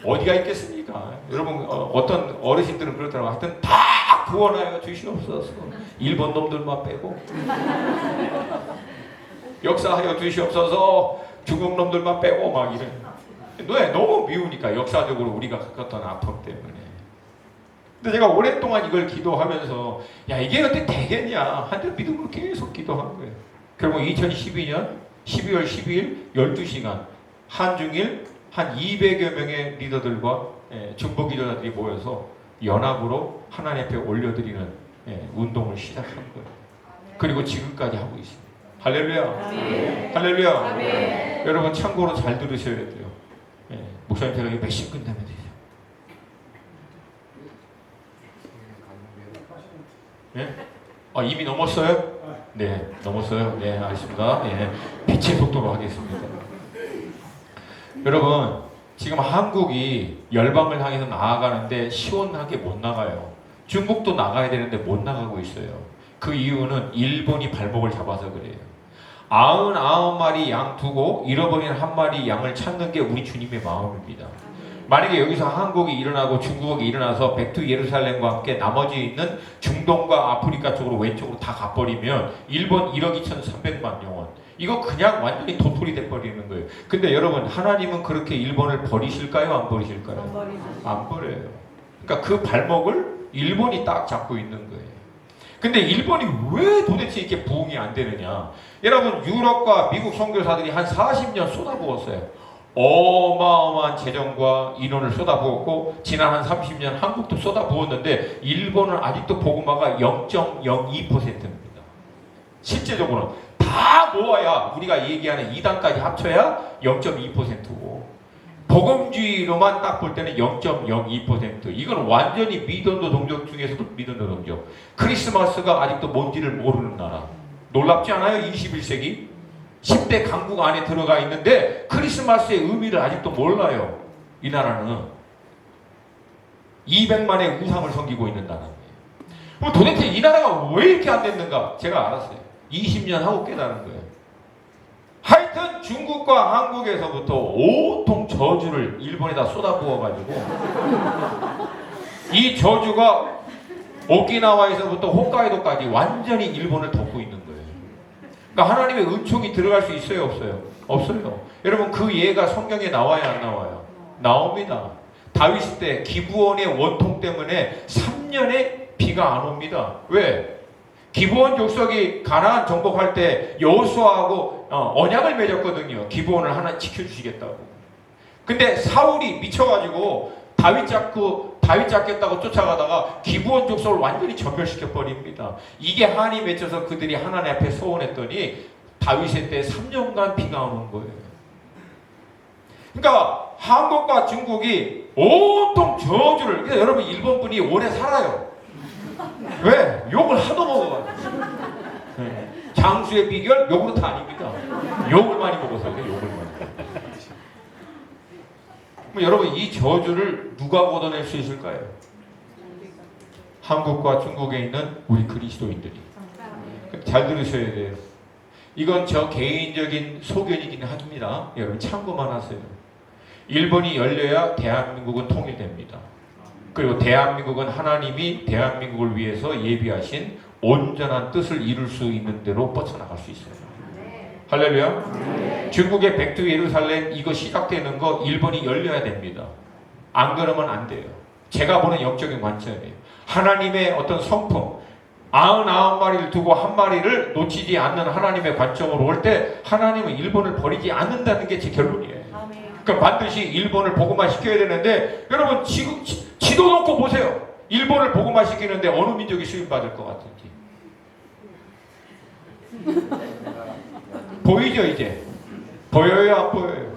Speaker 1: 어디가 있겠습니까? 여러분 어떤 어르신들은 그렇더라고요. 하여튼 다 구원하여 주시옵소서. 일본 놈들만 빼고 역사하여 주시옵소서. 중국 놈들만 빼고 막 이래. 너무 미우니까 역사적으로 우리가 겪었던 아픔 때문에. 근데 제가 오랫동안 이걸 기도하면서 야 이게 어떻게 되겠냐 한때 믿음으로 계속 기도한 거예요. 결국 2012년 12월 12일 12시간 한중일 한 200여 명의 리더들과 중보기도자들이 모여서 연합으로 하나님 앞에 올려드리는 운동을 시작한 거예요. 그리고 지금까지 하고 있습니다. 할렐루야.
Speaker 2: 아멘.
Speaker 1: 할렐루야.
Speaker 2: 아멘.
Speaker 1: 여러분 참고로 잘 들으셔야 돼요. 목사님 제가 몇 시 끝나면 되죠? 예? 이미 넘었어요? 네, 넘었어요. 네, 알겠습니다. 예, 빛의 속도로 하겠습니다. 여러분 지금 한국이 열방을 향해서 나아가는데 시원하게 못 나가요. 중국도 나가야 되는데 못 나가고 있어요. 그 이유는 일본이 발목을 잡아서 그래요. 99마리 양 두고 잃어버린 한 마리 양을 찾는 게 우리 주님의 마음입니다. 만약에 여기서 한국이 일어나고 중국이 일어나서 백두 예루살렘과 함께 나머지 있는 중동과 아프리카 쪽으로 왼쪽으로 다 가버리면 일본 1억 2,300만 영혼, 이거 그냥 완전히 도토리 돼버리는 거예요. 근데 여러분 하나님은 그렇게 일본을 버리실까요? 안 버리실까요? 안 버려요. 그러니까 그 발목을 일본이 딱 잡고 있는 거예요. 근데 일본이 왜 도대체 이렇게 부흥이 안 되느냐? 여러분 유럽과 미국 선교사들이 한 40년 쏟아부었어요. 어마어마한 재정과 인원을 쏟아부었고 지난 한 30년 한국도 쏟아부었는데 일본은 아직도 복음화가 0.02%입니다. 실제적으로는 다 모아야 우리가 얘기하는 2단까지 합쳐야 0.2%고 복음주의로만 딱 볼 때는 0.02%. 이건 완전히 미전도 동족 중에서도 미전도 동족. 크리스마스가 아직도 뭔지를 모르는 나라. 놀랍지 않아요? 21세기 10대 강국 안에 들어가 있는데 크리스마스의 의미를 아직도 몰라요. 이 나라는 200만의 우상을 섬기고 있는 나라입니다. 그럼 도대체 이 나라가 왜 이렇게 안 됐는가? 제가 알았어요. 20년 하고 깨달은 거예요. 하여튼 중국과 한국에서부터 온통 저주를 일본에다 쏟아부어가지고 이 저주가 오키나와에서부터 홋카이도까지 완전히 일본을 덮고 있는 거예요. 그러니까 하나님의 은총이 들어갈 수 있어요? 없어요? 없어요. 여러분 그 예가 성경에 나와요? 안 나와요? 나옵니다. 다윗 때 기브온의 원통 때문에 3년에 비가 안 옵니다. 왜? 기브온 족속이 가나안 정복할 때 여호수아하고 언약을 맺었거든요. 기브온을 하나 지켜주시겠다고. 근데 사울이 미쳐가지고 다윗 잡겠다고 쫓아가다가 기브온 족속을 완전히 전멸시켜 버립니다. 이게 한이 맺혀서 그들이 하나님 앞에 서원했더니 다윗의 때 3년간 비가 안 온 거예요. 그러니까 한국과 중국이 온통 저주를. 그러니까 여러분 일본 분이 오래 살아요. 왜? 욕을 하도 먹어가지고. 장수의 비결 요구르트 아닙니다. 욕을 많이 먹어서 그래요. 욕을 많이. 그럼 여러분 이 저주를 누가 걷어낼 수 있을까요? 한국과 중국에 있는 우리 그리스도인들이. 잘 들으셔야 돼요. 이건 저 개인적인 소견이긴 합니다. 여러분 참고만 하세요. 일본이 열려야 대한민국은 통일됩니다. 그리고 대한민국은 하나님이 대한민국을 위해서 예비하신 온전한 뜻을 이룰 수 있는 대로 뻗쳐나갈 수 있어요. 할렐루야. 중국의 백두 예루살렘 이거 시작되는 거 일본이 열려야 됩니다. 안 그러면 안 돼요. 제가 보는 영적인 관점이에요. 하나님의 어떤 성품 99마리를 두고 한 마리를 놓치지 않는 하나님의 관점으로 올 때 하나님은 일본을 버리지 않는다는 게 제 결론이에요. 그러니까 반드시 일본을 복음화 시켜야 되는데 여러분 지금 지도 놓고 보세요. 일본을 복음화 시키는데 어느 민족이 수임받을 것 같은지. 보이죠 이제? 보여요 안 보여요?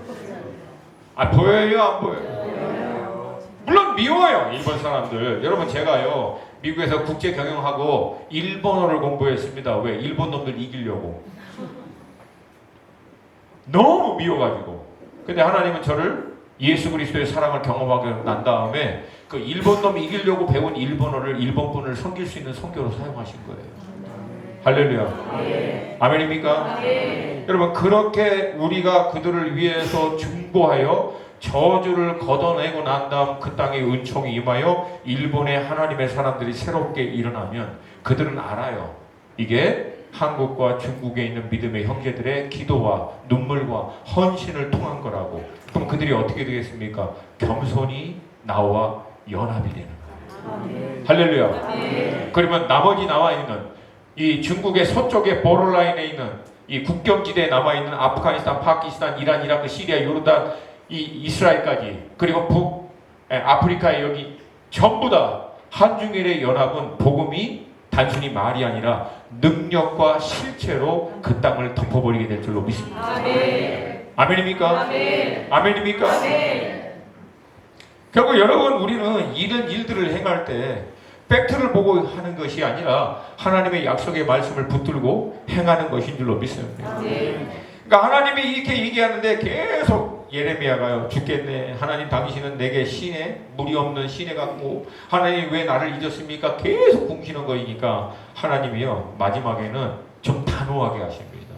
Speaker 1: 보여요 안 보여요? 물론 미워요 일본 사람들. 여러분 제가요 미국에서 국제 경영하고 일본어를 공부했습니다. 왜? 일본 놈들 이기려고. 너무 미워가지고. 근데 하나님은 저를 예수 그리스도의 사랑을 경험하게 난 다음에 그 일본 놈이 이기려고 배운 일본어를 일본 분을 섬길 수 있는 선교로 사용하신 거예요. 할렐루야. 아멘입니까? 여러분 그렇게 우리가 그들을 위해서 중보하여 저주를 걷어내고 난 다음 그 땅에 은총이 임하여 일본의 하나님의 사람들이 새롭게 일어나면 그들은 알아요. 이게 한국과 중국에 있는 믿음의 형제들의 기도와 눈물과 헌신을 통한 거라고. 그럼 그들이 어떻게 되겠습니까? 겸손히 나와 연합이 되는 거예요. 할렐루야. 그러면 나머지 나와 있는 이 중국의 서쪽의 보르라인에 있는 이 국경지대에 남아있는 아프가니스탄, 파키스탄, 이란, 이라크, 시리아, 요르단, 이 이스라엘까지 그리고 아프리카의 여기 전부 다 한중일의 연합은 복음이 단순히 말이 아니라 능력과 실체로 그 땅을 덮어버리게 될 줄로 믿습니다. 아멘입니까? 아멘입니까? 결국 여러분 우리는 이런 일들을 행할 때 팩트를 보고 하는 것이 아니라 하나님의 약속의 말씀을 붙들고 행하는 것인 줄로 믿습니다. 그러니까 하나님이 이렇게 얘기하는데 계속 예레미야가요, 죽겠네. 하나님 당신은 내게 시내, 물이 없는 시내 같고 하나님 왜 나를 잊었습니까? 계속 궁시는 거이니까 하나님이요, 마지막에는 좀 단호하게 하십니다.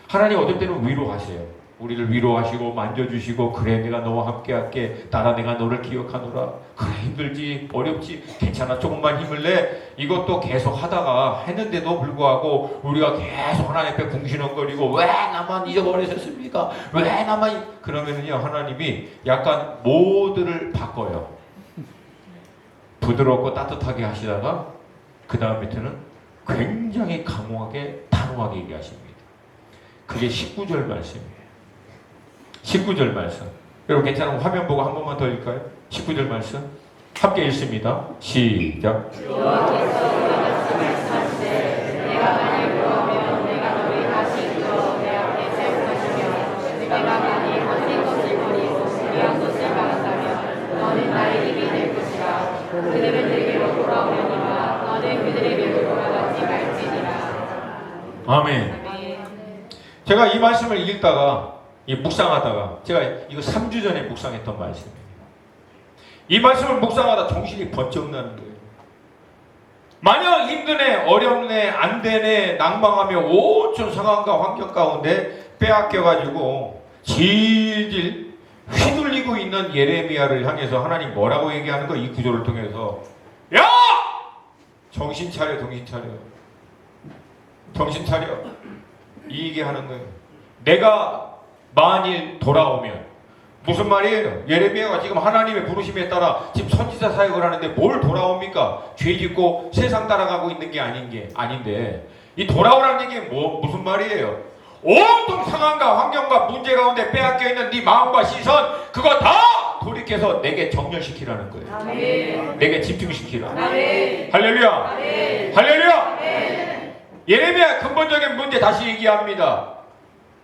Speaker 1: 하나님 어떨 때는 위로하세요. 우리를 위로하시고 만져주시고, 그래 내가 너와 함께 할게, 나라 내가 너를 기억하노라. 그래 힘들지 어렵지 괜찮아, 조금만 힘을 내. 이것도 계속 하다가 했는데도 불구하고 우리가 계속 하나님 앞에 궁시렁거리고, 왜 나만 잊어버리셨습니까? 왜 나만 그러면은요, 하나님이 약간 모드를 바꿔요. 부드럽고 따뜻하게 하시다가 그 다음부터는 굉장히 강하게 단호하게 얘기하십니다. 그게 19절 말씀이에요. 19절 말씀. 여러분 괜찮으면 화면 보고 한 번만 더 읽을까요? 19절 말씀 함께 읽습니다. 시작.
Speaker 2: 여호와께서 이같이 말씀하시되 내가 만일 그러면 내가 너희 다시 이끌어 내 앞에 세우시며 내가 만일 거센 것을 버리고 귀한 것을 말한다면 너는 나의 입이 될 것이라. 그들은 내게로 돌아오려니와 너는 그들에게로 돌아가지 말지니라.
Speaker 1: 아멘. 제가 이 말씀을 읽다가 묵상하다가, 제가 이거 3주 전에 묵상했던 말씀이에요. 이 말씀을 묵상하다 정신이 번쩍 나는 거예요. 만약 힘드네, 어렵네, 안 되네, 낭망하며 온전 상황과 환경 가운데 빼앗겨가지고 질질 휘둘리고 있는 예레미야를 향해서 하나님 뭐라고 얘기하는 거? 이 구조를 통해서, 야! 정신 차려, 정신 차려. 정신 차려. 이 얘기하는 거예요. 내가 만일 돌아오면, 무슨 말이에요? 예레미야가 지금 하나님의 부르심에 따라 지금 선지자 사역을 하는데 뭘 돌아옵니까? 죄 짓고 세상 따라가고 있는 게 아닌데, 이 돌아오라는 얘기 무슨 말이에요? 온통 상황과 환경과 문제 가운데 빼앗겨 있는 네 마음과 시선, 그거 다 돌이켜서 내게 정렬시키라는 거예요.
Speaker 2: 아멘.
Speaker 1: 내게 집중시키라.
Speaker 2: 아멘.
Speaker 1: 할렐루야.
Speaker 2: 아멘.
Speaker 1: 할렐루야.
Speaker 2: 아멘.
Speaker 1: 예레미야 근본적인 문제 다시 얘기합니다.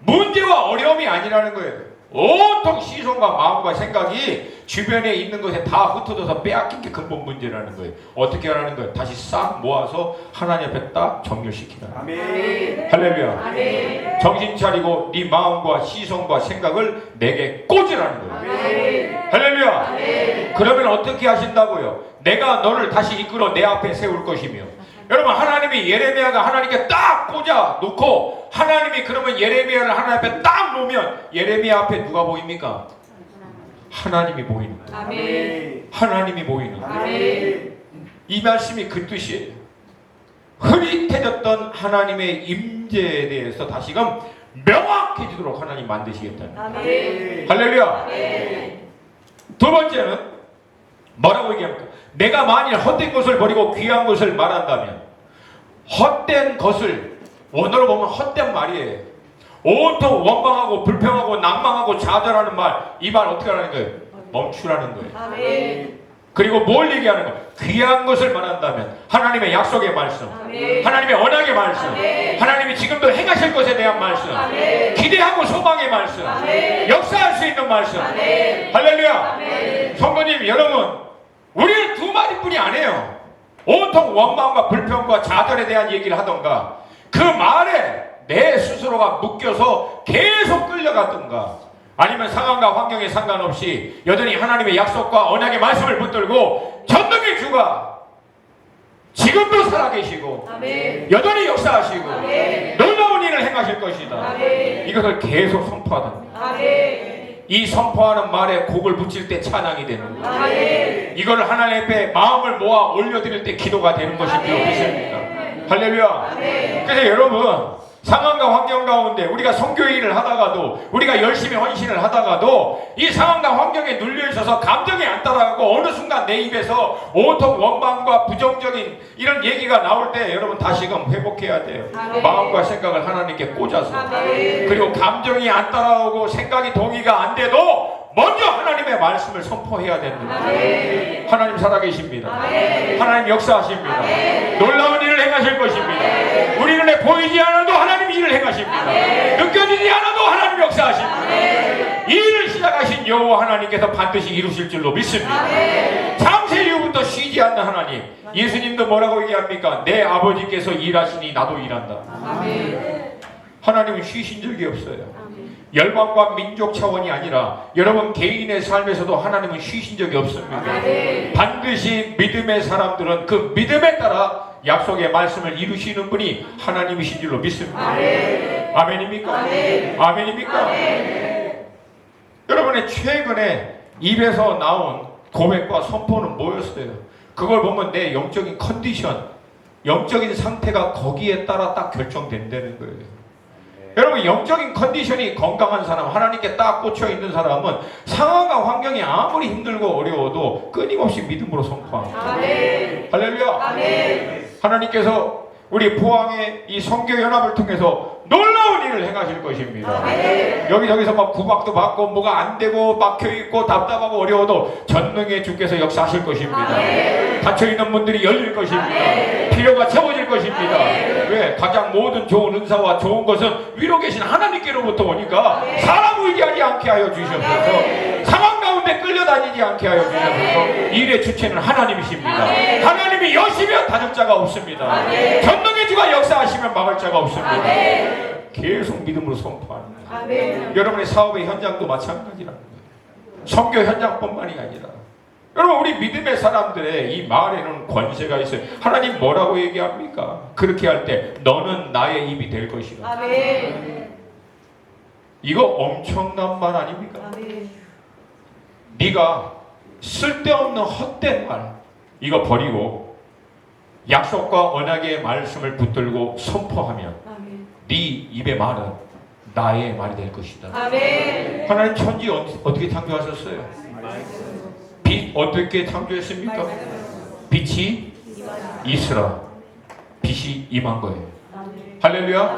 Speaker 1: 문제와 어려움이 아니라는 거예요. 온통 시선과 마음과 생각이 주변에 있는 것에 다 흩어져서 빼앗긴 게 근본 문제라는 거예요. 어떻게 하라는 거예요? 다시 싹 모아서 하나님 앞에 딱 정렬시키라.
Speaker 2: 아멘.
Speaker 1: 할렐루야.
Speaker 2: 아멘.
Speaker 1: 정신 차리고 네 마음과 시선과 생각을 내게 꽂으라는 거예요.
Speaker 2: 아멘.
Speaker 1: 할렐루야.
Speaker 2: 아멘.
Speaker 1: 그러면 어떻게 하신다고요? 내가 너를 다시 이끌어 내 앞에 세울 것이며. 여러분, 하나님이 예레미야가 하나님께 딱 꽂아 놓고, 하나님이 그러면 예레미야를 하나님 앞에 딱 놓으면 예레미야 앞에 누가 보입니까? 하나님이 보이는 거예요.
Speaker 2: 아멘.
Speaker 1: 하나님이 보이는 거예요.
Speaker 2: 아멘.
Speaker 1: 이 말씀이 그 뜻이에요. 흐릿해졌던 하나님의 임재에 대해서 다시금 명확해지도록 하나님 만드시겠다는 거예요.
Speaker 2: 아멘.
Speaker 1: 할렐루야.
Speaker 2: 아멘.
Speaker 1: 두 번째는 뭐라고 얘기합니까? 내가 만일 헛된 것을 버리고 귀한 것을 말한다면, 헛된 것을 원어로 보면 헛된 말이에요. 온통 원망하고 불평하고 낭망하고 좌절하는 말, 이 말 어떻게 하라는 거예요? 멈추라는 거예요.
Speaker 2: 아멘.
Speaker 1: 그리고 뭘 얘기하는 거예요? 귀한 것을 말한다면 하나님의 약속의 말씀,
Speaker 2: 아멘.
Speaker 1: 하나님의 언약의 말씀,
Speaker 2: 아멘.
Speaker 1: 하나님이 지금도 행하실 것에 대한 말씀,
Speaker 2: 아멘.
Speaker 1: 기대하고 소망의 말씀,
Speaker 2: 아멘.
Speaker 1: 역사할 수 있는 말씀.
Speaker 2: 아멘.
Speaker 1: 할렐루야.
Speaker 2: 아멘.
Speaker 1: 성도님 여러분, 우리는 두 마디뿐이 안 해요. 온통 원망과 불평과 좌절에 대한 얘기를 하던가, 그 말에 내 스스로가 묶여서 계속 끌려가던가, 아니면 상황과 환경에 상관없이 여전히 하나님의 약속과 언약의 말씀을 붙들고 전능의 주가 지금도 살아계시고
Speaker 2: 아멘.
Speaker 1: 여전히 역사하시고
Speaker 2: 아멘.
Speaker 1: 놀라운 일을 행하실 것이다.
Speaker 2: 아멘.
Speaker 1: 이것을 계속 선포하던 거예요.
Speaker 2: 아멘.
Speaker 1: 이 선포하는 말에 곡을 붙일 때 찬양이 되는 거예요.
Speaker 2: 아멘.
Speaker 1: 이거를 하나님 앞에 마음을 모아 올려드릴 때 기도가 되는 것이
Speaker 2: 아멘.
Speaker 1: 믿습니다. 할렐루야.
Speaker 2: 아멘.
Speaker 1: 그래서 여러분, 상황과 환경 가운데 우리가 선교 일을 하다가도, 우리가 열심히 헌신을 하다가도 이 상황과 환경에 눌려 있어서 감정이 안 따라가고 어느 순간 내 입에서 온통 원망과 부정적인 이런 얘기가 나올 때 여러분 다시금 회복해야 돼요.
Speaker 2: 아멘.
Speaker 1: 마음과 생각을 하나님께 꽂아서.
Speaker 2: 아멘.
Speaker 1: 그리고 감정이 안 따라오고 생각이 동의가 안 돼도 먼저 하나님의 말씀을 선포해야 됩니다.
Speaker 2: 아멘.
Speaker 1: 하나님 살아계십니다.
Speaker 2: 아멘.
Speaker 1: 하나님 역사하십니다.
Speaker 2: 아멘.
Speaker 1: 놀라운 일을 행하실 것입니다.
Speaker 2: 아멘.
Speaker 1: 우리 눈에 보이지 않아도 하나님 일을 행하십니다.
Speaker 2: 아멘.
Speaker 1: 느껴지지 않아도 하나님 역사하십니다.
Speaker 2: 아멘.
Speaker 1: 이 일을 시작하신 여호와 하나님께서 반드시 이루실 줄로 믿습니다.
Speaker 2: 아멘.
Speaker 1: 창세 이후부터 쉬지 않는 하나님. 예수님도 뭐라고 얘기합니까? 내 아버지께서 일하시니 나도 일한다.
Speaker 2: 아멘.
Speaker 1: 하나님은 쉬신 적이 없어요. 열방과 민족 차원이 아니라 여러분 개인의 삶에서도 하나님은 쉬신 적이 없습니다. 반드시 믿음의 사람들은 그 믿음에 따라 약속의 말씀을 이루시는 분이 하나님이신 줄로 믿습니다. 아멘입니까? 아멘입니까? 여러분의 최근에 입에서 나온 고백과 선포는 뭐였어요? 그걸 보면 내 영적인 컨디션, 영적인 상태가 거기에 따라 딱 결정된다는 거예요. 여러분 영적인 컨디션이 건강한 사람, 하나님께 딱 꽂혀 있는 사람은 상황과 환경이 아무리 힘들고 어려워도 끊임없이 믿음으로 선포합니다. 할렐루야. 하나님께서 우리 포항의 이 선교연합을 통해서 놀라운 일을 행하실 것입니다. 여기저기서 막 구박도 받고 뭐가 안 되고 막혀있고 답답하고 어려워도 전능의 주께서 역사하실 것입니다. 닫혀있는 문들이 열릴 것입니다. 필요가 채워질 것입니다. 왜? 가장 모든 좋은 은사와 좋은 것은 위로 계신 하나님께로부터 오니까 사람 의지하지 않게 하여 주시옵소서. 상황 가운데 끌려다니지 않게 하여 주시옵소서. 일의 주체는 하나님이십니다. 하나님이 여시면 닫을 자가 없습니다. 전능의 주가 역사하시면 막을 자가 없습니다. 계속 믿음으로 선포하는 거예요. 여러분의 사업의 현장도 마찬가지라는 거예요. 선교 현장뿐만이 아니라 여러분 우리 믿음의 사람들의 이 말에는 권세가 있어요. 하나님 뭐라고 얘기합니까? 그렇게 할 때 너는 나의 입이 될 것이라. 이거 엄청난 말 아닙니까? 네가 쓸데없는 헛된 말 이거 버리고 약속과 언약의 말씀을 붙들고 선포하면 네 입의 말은 나의 말이 될 것이다. 하나님 천지 어떻게 창조하셨어요? 빛 어떻게 창조했습니까? 빛이 있으라. 빛이 임한 거예요. 할렐루야.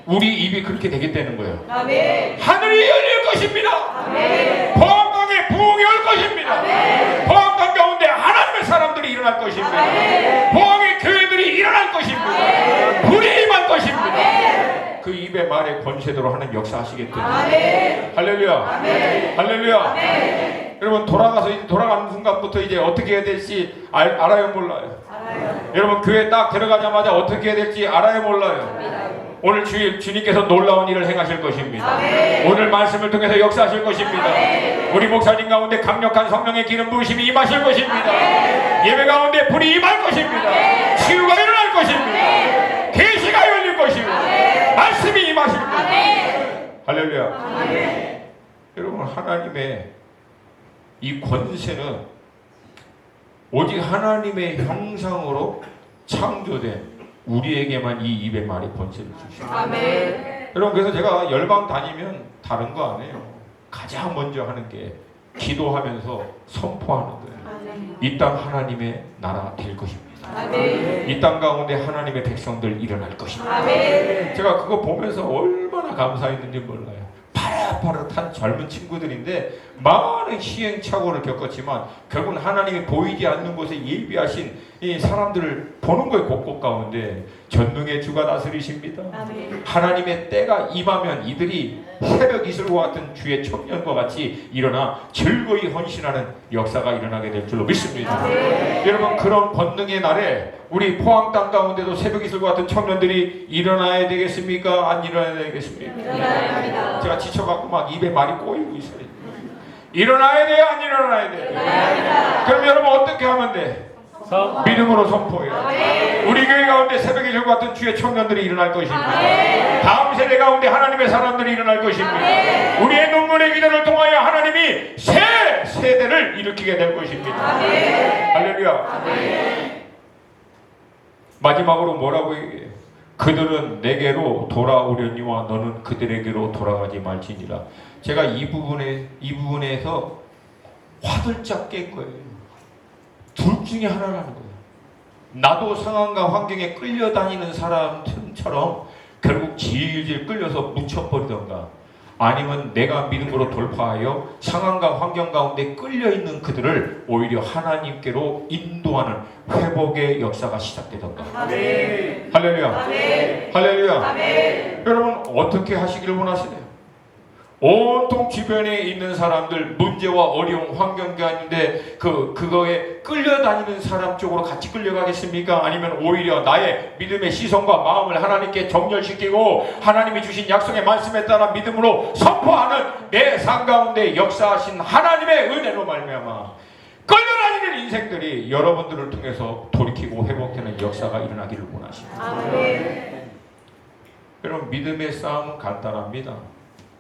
Speaker 1: 우리 입이 그렇게 되겠다는 거예요. 하늘이 열릴 것입니다. 포항강에 부흥이 올 것입니다. 포항강 가운데 하나님의 사람들이 일어날 것입니다. 포항의 교회들이 일어날 것입니다. 불이 임할 것입니다. 그 입의 말에 권세대로 하는 역사하시겠다. 할렐루야. 할렐루야. 여러분 돌아가는 순간부터 이제 어떻게 해야 될지 알아요, 몰라요? 여러분 교회 딱 들어가자마자 어떻게 해야 될지 알아요, 몰라요? 오늘 주님께서 놀라운 일을 행하실 것입니다. 오늘 말씀을 통해서 역사하실 것입니다. 우리 목사님 가운데 강력한 성령의 기름 부으심이 임하실 것입니다. 예배 가운데 불이 임할 것입니다. 치유가 일어날 것입니다. 계시가 열릴 것입니다. 말씀이 임하실 것입니다. 할렐루야. 여러분 하나님의 이 권세는 오직 하나님의 형상으로 창조된 우리에게만 이 입의 말이 권세를 주십니다. 여러분 그래서 제가 열방 다니면 다른 거 안 해요. 가장 먼저 하는 게 기도하면서 선포하는 거예요. 이 땅 하나님의 나라가 될 것입니다. 이 땅 가운데 하나님의 백성들 일어날 것입니다. 제가 그거 보면서 얼마나 감사했는지 몰라요. 파릇파릇한 젊은 친구들인데 많은 시행착오를 겪었지만 결국은 하나님이 보이지 않는 곳에 예비하신 이 사람들을 보는 거예요. 곳곳 가운데 전능의 주가 다스리십니다. 하나님의 때가 임하면 이들이 새벽 이슬과 같은 주의 청년과 같이 일어나 즐거이 헌신하는 역사가 일어나게 될 줄로 믿습니다. 여러분 그런 권능의 날에 우리 포항 땅 가운데도 새벽 이슬과 같은 청년들이 일어나야 되겠습니까? 안 일어나야 되겠습니까? 일어나야 합니다. 제가 지쳐갖고 막 입에 말이 꼬이고 있어요. 일어나야 돼요? 안 일어나야 돼요? 일어나야 그럼 여러분 어떻게 하면 돼? 믿음으로 선포해요. 우리 교회 가운데 새벽의 절 같은 주의 청년들이 일어날 것입니다. 다음 세대 가운데 하나님의 사람들이 일어날 것입니다. 우리의 눈물의 기도를 통하여 하나님이 새 세대를 일으키게 될 것입니다. 할렐루야. 마지막으로 뭐라고 얘기해요? 그들은 내게로 돌아오려니와 너는 그들에게로 돌아가지 말지니라. 제가 이 부분에서 화들짝 깬 거예요. 둘 중에 하나라는 거예요. 나도 상황과 환경에 끌려다니는 사람처럼 결국 질질 끌려서 묻혀버리던가 아니면 내가 믿음으로 돌파하여 상황과 환경 가운데 끌려있는 그들을 오히려 하나님께로 인도하는 회복의 역사가 시작되던가. 아멘. 할렐루야. 아멘. 할렐루야. 아멘. 여러분 어떻게 하시길 원하시나요? 온통 주변에 있는 사람들 문제와 어려운 환경이 아닌데 그거에 끌려다니는 사람 쪽으로 같이 끌려가겠습니까? 아니면 오히려 나의 믿음의 시선과 마음을 하나님께 정렬시키고 하나님이 주신 약속의 말씀에 따라 믿음으로 선포하는 내 삶 가운데 역사하신 하나님의 은혜로 말미암아 끌려다니는 인생들이 여러분들을 통해서 돌이키고 회복되는 역사가 일어나기를 원하십니다.
Speaker 2: 아멘.
Speaker 1: 여러분, 믿음의 싸움은 간단합니다.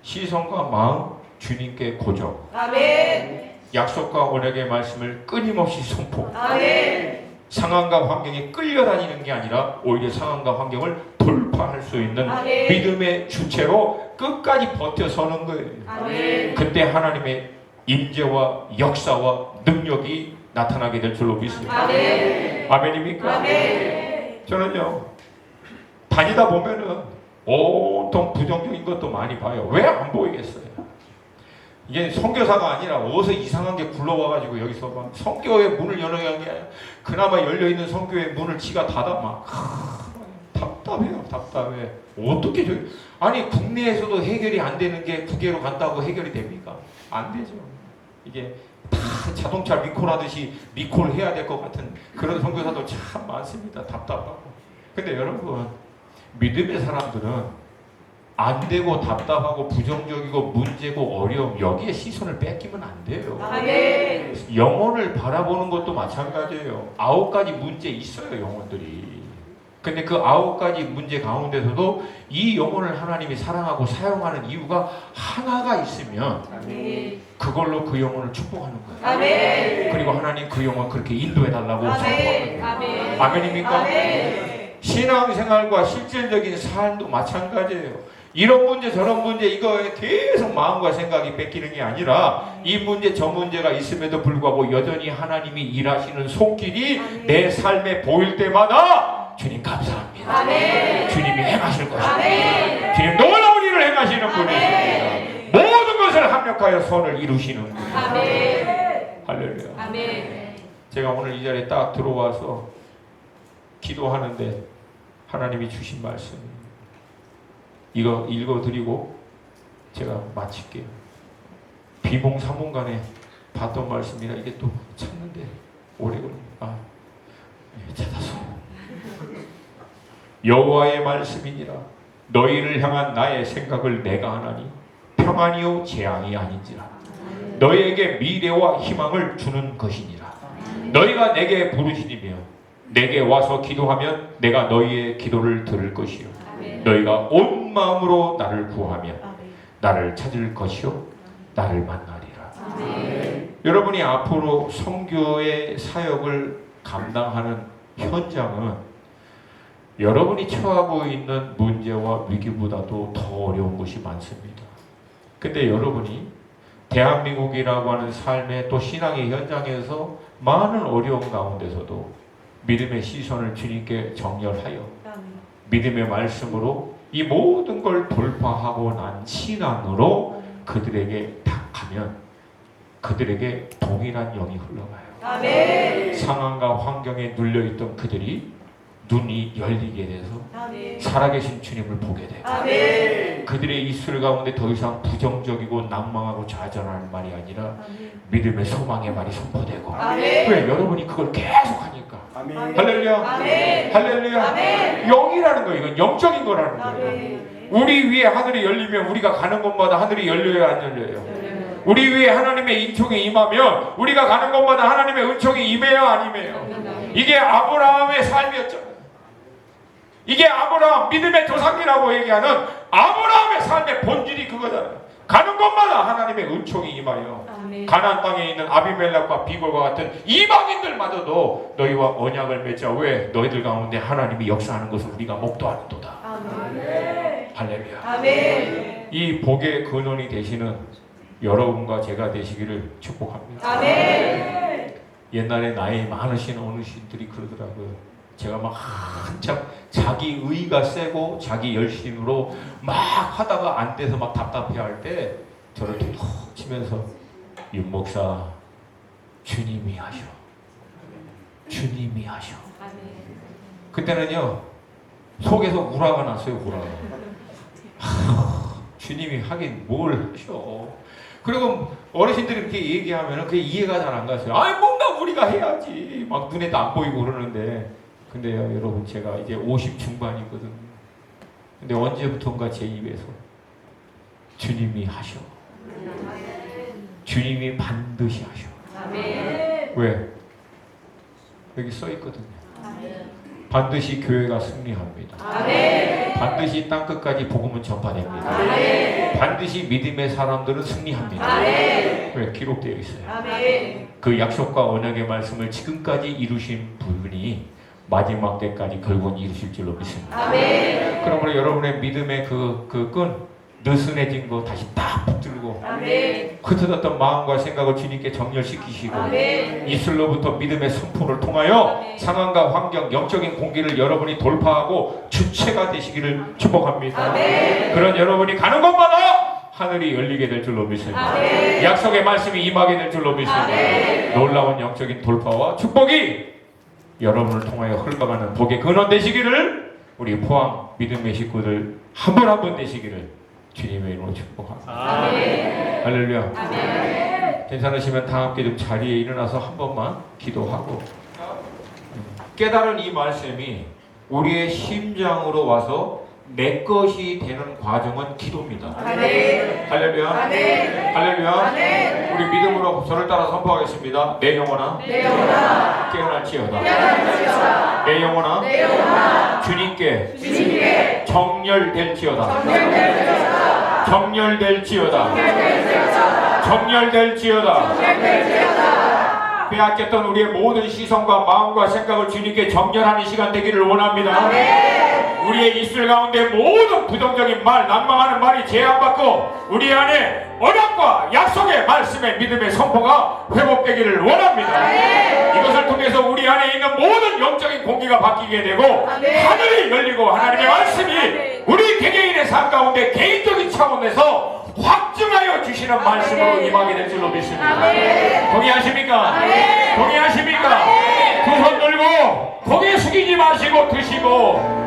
Speaker 1: 시선과 마음 주님께 고정.
Speaker 2: 아멘.
Speaker 1: 약속과 언약의 말씀을 끊임없이 선포.
Speaker 2: 아멘.
Speaker 1: 상황과 환경에 끌려다니는 게 아니라 오히려 상황과 환경을 돌파할 수 있는
Speaker 2: 아멘.
Speaker 1: 믿음의 주체로 끝까지 버텨서는 거예요.
Speaker 2: 아멘.
Speaker 1: 그때 하나님의 임재와 역사와 능력이 나타나게 될 줄로 믿습니다.
Speaker 2: 아멘.
Speaker 1: 아멘입니까?
Speaker 2: 아멘.
Speaker 1: 저는요, 다니다 보면은 온통 부정적인 것도 많이 봐요. 왜 안 보이겠어요? 이게 선교사가 아니라 어디서 이상한 게 굴러와가지고 여기서 막 선교의 문을 여는 게 아니라 그나마 열려있는 선교의 문을 지가 닫아 막 답답해요. 답답해. 어떻게 아니 국내에서도 해결이 안 되는 게 국외로 간다고 해결이 됩니까? 안 되죠. 이게 다 자동차 리콜하듯이 리콜해야 될 것 같은 그런 선교사도 참 많습니다. 답답하고. 근데 여러분, 믿음의 사람들은 안 되고 답답하고 부정적이고 문제고 어려움 여기에 시선을 뺏기면 안 돼요.
Speaker 2: 아멘.
Speaker 1: 영혼을 바라보는 것도 마찬가지예요. 9가지 문제 있어요, 영혼들이. 근데 그 9가지 문제 가운데서도 이 영혼을 하나님이 사랑하고 사용하는 이유가 하나가 있으면
Speaker 2: 아멘.
Speaker 1: 그걸로 그 영혼을 축복하는 거예요.
Speaker 2: 아멘.
Speaker 1: 그리고 하나님 그 영혼 그렇게 인도해 달라고 선포하는
Speaker 2: 아멘.
Speaker 1: 거예요.
Speaker 2: 아멘.
Speaker 1: 아멘입니까?
Speaker 2: 아멘.
Speaker 1: 신앙생활과 실질적인 삶도 마찬가지예요. 이런 문제 저런 문제 이거에 계속 마음과 생각이 뺏기는 게 아니라 이 문제 저 문제가 있음에도 불구하고 여전히 하나님이 일하시는 손길이 내 삶에 보일 때마다 주님 감사합니다.
Speaker 2: 아멘.
Speaker 1: 주님이 행하실 것입니다.
Speaker 2: 아멘.
Speaker 1: 주님 놀라운 일을 행하시는
Speaker 2: 아멘.
Speaker 1: 분이십니다. 모든 것을 합력하여 선을 이루시는 분.
Speaker 2: 아멘.
Speaker 1: 할렐루야.
Speaker 2: 아멘.
Speaker 1: 제가 오늘 이 자리에 딱 들어와서 기도하는데 하나님이 주신 말씀 이거 읽어드리고 제가 마칠게요. 비몽사몽간에 봤던 말씀이라 이게 또 찾는데 오래 걸립니다. 찾았어요. 여호와의 말씀이니라. 너희를 향한 나의 생각을 내가 하나니 평안이요 재앙이 아닌지라. 너희에게 미래와 희망을 주는 것이니라. 너희가 내게 부르시니며 내게 와서 기도하면 내가 너희의 기도를 들을 것이요 너희가 온 마음으로 나를 구하며 나를 찾을 것이요 나를 만나리라. 여러분이 앞으로 선교의 사역을 감당하는 현장은 여러분이 처하고 있는 문제와 위기보다도 더 어려운 것이 많습니다. 근데 여러분이 대한민국이라고 하는 삶의 또 신앙의 현장에서 많은 어려움 가운데서도 믿음의 시선을 주님께 정렬하여 믿음의 말씀으로 이 모든 걸 돌파하고 난 신앙으로 그들에게 닥하면 그들에게 동일한 영이 흘러가요.
Speaker 2: 아멘.
Speaker 1: 상황과 환경에 눌려있던 그들이 눈이 열리게 돼서
Speaker 2: 아멘.
Speaker 1: 살아계신 주님을 보게 돼요.
Speaker 2: 아멘.
Speaker 1: 그들의 입술 가운데 더 이상 부정적이고 낭망하고 좌절하는 말이 아니라 믿음의 소망의 말이 선포되고.
Speaker 2: 아멘.
Speaker 1: 왜? 여러분이 그걸 계속 하니까.
Speaker 3: 아멘.
Speaker 1: 할렐루야.
Speaker 2: 아멘.
Speaker 1: 할렐루야.
Speaker 2: 아멘.
Speaker 1: 영이라는 거예요. 이건 영적인 거라는 거예요.
Speaker 2: 아멘.
Speaker 1: 우리 위에 하늘이 열리면 우리가 가는 곳마다 하늘이 열려요, 안 열려요? 우리 위에 하나님의 인총이 임하면 우리가 가는 곳마다 하나님의 은총이 임해요, 안 임해요? 이게 아브라함의 삶이었잖아요. 이게 아브라함 믿음의 조상이라고 얘기하는 아브라함의 삶의 본질이 그거잖아요. 가는 곳마다 하나님의 은총이 임하여 가나안 땅에 있는 아비멜렉과 비골과 같은 이방인들마저도 너희와 언약을 맺자. 왜? 너희들 가운데 하나님이 역사하는 것을 우리가 목도하는도다.
Speaker 2: 아멘.
Speaker 1: 할렐루야.
Speaker 2: 아멘.
Speaker 1: 이 복의 근원이 되시는 여러분과 제가 되시기를 축복합니다.
Speaker 2: 아멘.
Speaker 1: 옛날에 나이 많으신 어르신들이 그러더라고요. 제가 막 한참 자기 의가 세고 자기 열심으로 막 하다가 안 돼서 막 답답해할 때 저를 툭 치면서 윤 목사 주님이 하셔. 주님이 하셔. 그때는요 속에서 우라가 났어요. 우라가. 주님이 하긴 뭘 하셔. 그리고 어르신들이 이렇게 얘기하면 그게 이해가 잘 안 가세요. 아이 뭔가 우리가 해야지. 막 눈에도 안 보이고 그러는데. 근데요 여러분 제가 이제 50 중반이거든요. 근데 언제부턴가 제 입에서 주님이 하셔. 주님이 반드시 하셔. 왜? 여기 써 있거든요. 반드시 교회가 승리합니다. 반드시 땅끝까지 복음은 전파됩니다. 반드시 믿음의 사람들은 승리합니다. 왜? 기록되어 있어요. 그 약속과 언약의 말씀을 지금까지 이루신 분이 마지막 때까지 결국은 이루실 줄로 믿습니다. 그러므로 여러분의 믿음의 그 끈 느슨해진 거 다시 딱 붙들고 흩어졌던 마음과 생각을 주님께 정렬시키시고 이슬로부터 믿음의 선포를 통하여 상황과 환경, 영적인 공기를 여러분이 돌파하고 주체가 되시기를 축복합니다. 그런 여러분이 가는 곳마다 하늘이 열리게 될 줄로 믿습니다. 약속의 말씀이 임하게 될 줄로 믿습니다. 놀라운 영적인 돌파와 축복이 여러분을 통하여 흘러가는 복의 근원 되시기를 우리 포항 믿음의 식구들 한 분 한 분 되시기를 주님의 이름으로 축복합니다. 할렐루야. 괜찮으시면 다 함께 좀 자리에 일어나서 한 번만 기도하고 깨달은 이 말씀이 우리의 심장으로 와서 내 것이 되는 과정은 기도입니다. 할렐루야. 할렐루야. 우리 믿음으로 저를 따라 선포하겠습니다. 내 영혼아 깨어날지어다. 내 영혼아 주님께 정렬될지어다. 빼앗겼던 우리의 모든 시선과 마음과 생각을 주님께 정렬하는 시간 되기를 원합니다. 우리의 입술 가운데 모든 부정적인 말, 낭망하는 말이 제한받고 우리 안에 언약과 약속의 말씀의 믿음의 선포가 회복되기를 원합니다. 이것을 통해서 우리 안에 있는 모든 영적인 공기가 바뀌게 되고 하늘이 열리고 하나님의 말씀이 우리 개개인의 삶 가운데 개인적인 차원에서 확증하여 주시는 말씀으로 임하게 될 줄로 믿습니다. 동의하십니까? 동의하십니까? 두 손 들고 고개 숙이지 마시고 드시고